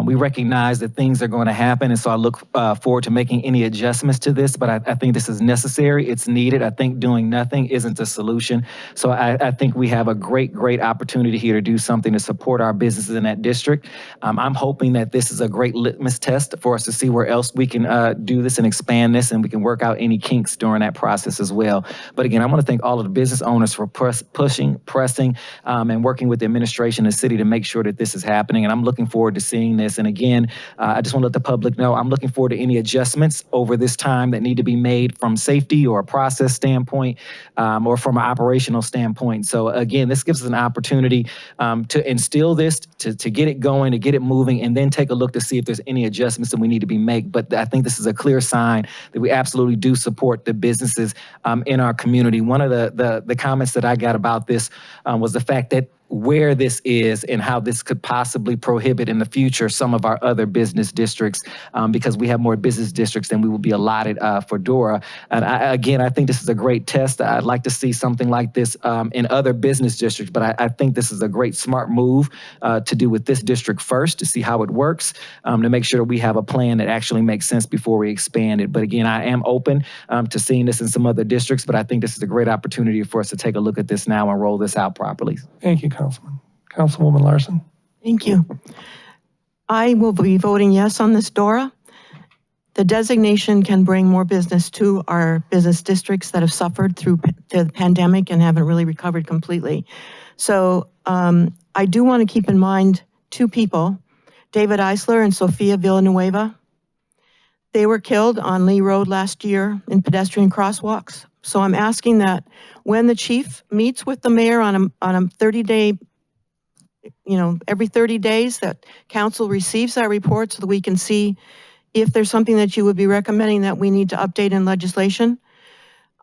We recognize that things are going to happen, and so I look forward to making any adjustments to this, but I think this is necessary. It's needed. I think doing nothing isn't a solution. So I think we have a great opportunity here to do something to support our businesses in that district. I'm hoping that this is a great litmus test for us to see where else we can do this and expand this, and we can work out any kinks during that process as well. But again, I want to thank all of the business owners for pressing, and working with the administration and the city to make sure that this is happening, and I'm looking forward to seeing this. And again, I just want to let the public know I'm looking forward to any adjustments over this time that need to be made from safety or a process standpoint, or from an operational standpoint. So again, this gives us an opportunity to instill this, to get it going, to get it moving, and then take a look to see if there's any adjustments that we need to be made. But I think this is a clear sign that we absolutely do support the businesses in our community. One of the comments that I got about this was the fact that where this is and how this could possibly prohibit in the future some of our other business districts, because we have more business districts than we will be allotted for DORA. And I think this is a great test. I'd like to see something like this in other business districts, but I think this is a great smart move to do with this district first, to see how it works, to make sure that we have a plan that actually makes sense before we expand it. But again, I am open to seeing this in some other districts, but I think this is a great opportunity for us to take a look at this now and roll this out properly.
Thank you, Councilman. Councilwoman Larson.
Thank you. I will be voting yes on this, DORA. The designation can bring more business to our business districts that have suffered through the pandemic and haven't really recovered completely. So I do want to keep in mind two people, David Eisler and Sofia Villanueva. They were killed on Lee Road last year in pedestrian crosswalks. So I'm asking that when the chief meets with the mayor on a 30-day, every 30 days, that council receives that report so that we can see if there's something that you would be recommending that we need to update in legislation.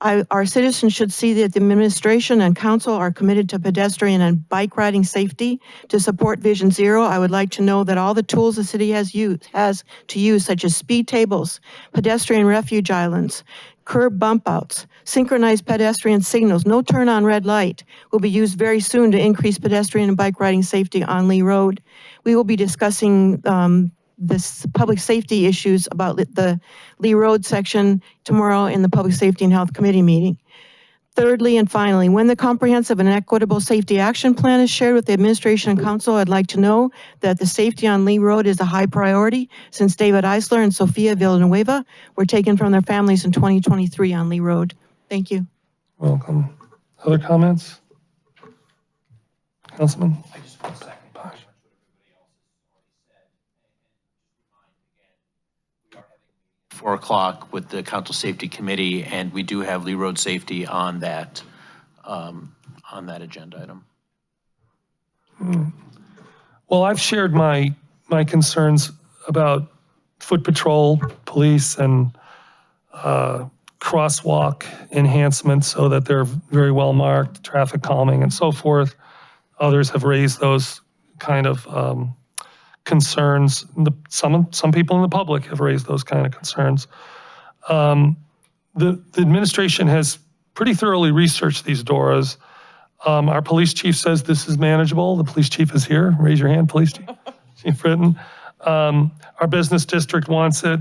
Our citizens should see that the administration and council are committed to pedestrian and bike riding safety. To support Vision Zero, I would like to know that all the tools the city has to use, such as speed tables, pedestrian refuge islands, curb bump outs, synchronized pedestrian signals, no turn on red light, will be used very soon to increase pedestrian and bike riding safety on Lee Road. We will be discussing this public safety issues about the Lee Road section tomorrow in the Public Safety and Health Committee meeting. Thirdly and finally, when the comprehensive and equitable safety action plan is shared with the administration and council, I'd like to know that the safety on Lee Road is a high priority, since David Eisler and Sofia Villanueva were taken from their families in 2023 on Lee Road. Thank you.
Welcome. Other comments? Councilman?
4 o'clock with the Council Safety Committee, and we do have Lee Road safety on that agenda item.
Well, I've shared my concerns about foot patrol, police, and crosswalk enhancements so that they're very well marked, traffic calming, and so forth. Others have raised those kind of concerns. Some people in the public have raised those kind of concerns. The administration has pretty thoroughly researched these DORAs. Our police chief says this is manageable. The police chief is here. Raise your hand, police chief. Chief Britton. Our business district wants it.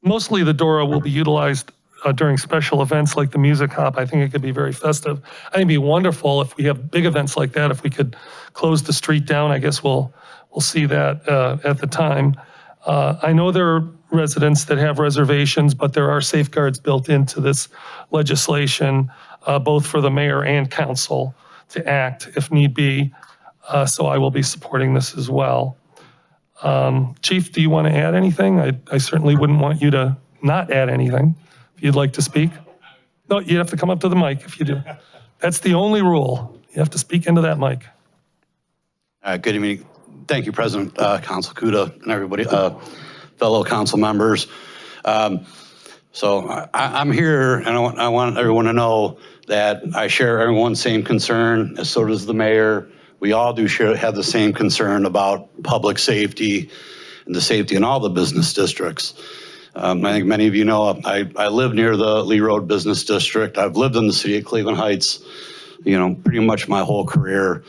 Mostly the DORA will be utilized during special events like the Music Hop. I think it could be very festive. I think it'd be wonderful if we have big events like that, if we could close the street down. I guess we'll see that at the time. I know there are residents that have reservations, but there are safeguards built into this legislation, both for the mayor and council to act if need be. So I will be supporting this as well. Chief, do you want to add anything? I certainly wouldn't want you to not add anything. If you'd like to speak. No, you have to come up to the mic if you do. That's the only rule. You have to speak into that mic.
Good evening. Thank you, President, Council Kuda, and everybody, fellow council members. So I'm here, and I want everyone to know that I share everyone's same concern, and so does the mayor. We all do have the same concern about public safety and the safety in all the business districts. I think many of you know I live near the Lee Road Business District. I've lived in the city of Cleveland Heights, pretty much my whole career.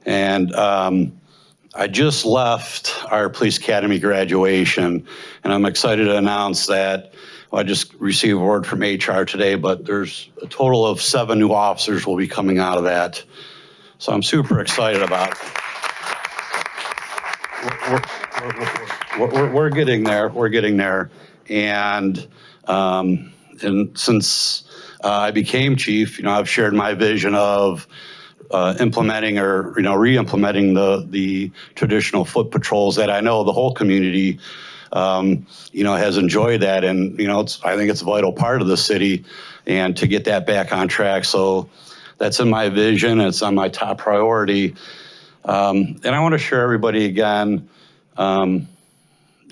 And I just left our police academy graduation, and I'm excited to announce that I just received word from HR today, but there's a total of 7 new officers will be coming out of that. So I'm super excited about it. We're getting there. We're getting there. And since I became chief, I've shared my vision of implementing or re-implementing the traditional foot patrols that I know the whole community has enjoyed that, and I think it's a vital part of the city, and to get that back on track. So that's in my vision. It's on my top priority, and I want to share everybody again.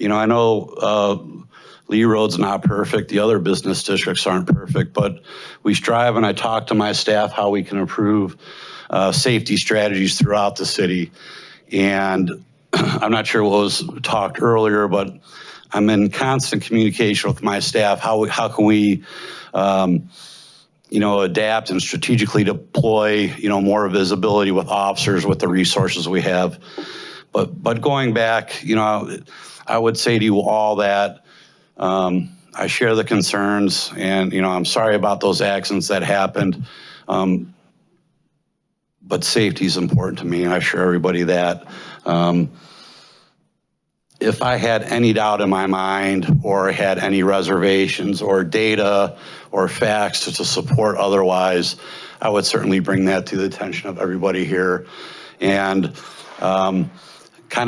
I know Lee Road's not perfect. The other business districts aren't perfect, but we strive, and I talk to my staff how we can improve safety strategies throughout the city. And I'm not sure what was talked earlier, but I'm in constant communication with my staff. How can we, adapt and strategically deploy, more visibility with officers with the resources we have. But going back, I would say to you all that I share the concerns, and I'm sorry about those accidents that happened. But safety is important to me, and I assure everybody that. If I had any doubt in my mind or had any reservations or data or facts to support otherwise, I would certainly bring that to the attention of everybody here. And kind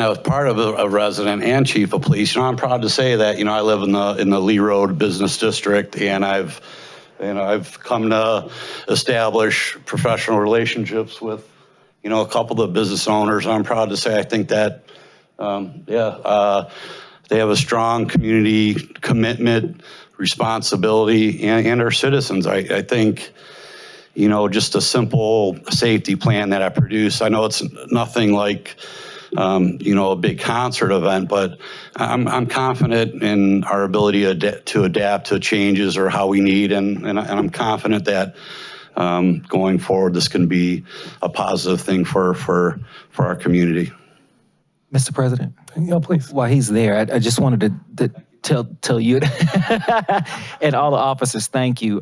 of part of a resident and chief of police, I'm proud to say that, I live in the Lee Road Business District, and I've come to establish professional relationships with, a couple of business owners. I'm proud to say I think that, they have a strong community commitment, responsibility, and our citizens. I think, just a simple safety plan that I produce. I know it's nothing like, a big concert event, but I'm confident in our ability to adapt to changes or how we need, and I'm confident that going forward, this can be a positive thing for our community.
Mr. President?
Yeah, please.
While he's there, I just wanted to tell you and all the officers, thank you.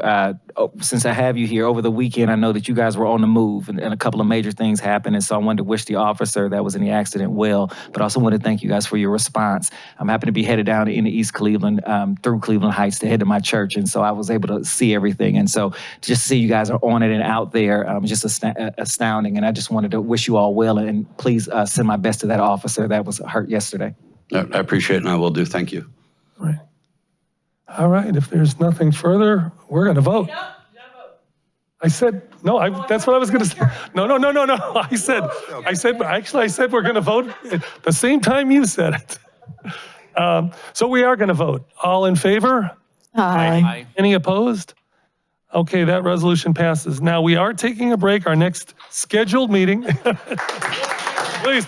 Since I have you here over the weekend, I know that you guys were on the move and a couple of major things happened. And so I wanted to wish the officer that was in the accident well, but also want to thank you guys for your response. I'm happy to be headed down into East Cleveland, through Cleveland Heights to head to my church. And so I was able to see everything. And so just to see you guys are on it and out there, just astounding. And I just wanted to wish you all well, and please send my best to that officer that was hurt yesterday.
I appreciate it, and I will do. Thank you.
Right. All right, if there's nothing further, we're going to vote. I said, no, that's what I was going to say. No. I said, we're going to vote at the same time you said it. So we are going to vote. All in favor?
Aye.
Any opposed? Okay, that resolution passes. Now we are taking a break. Our next scheduled meeting. Please.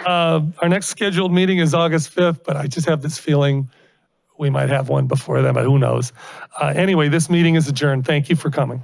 Our next scheduled meeting is August 5th, but I just have this feeling we might have one before then, but who knows? Anyway, this meeting is adjourned. Thank you for coming.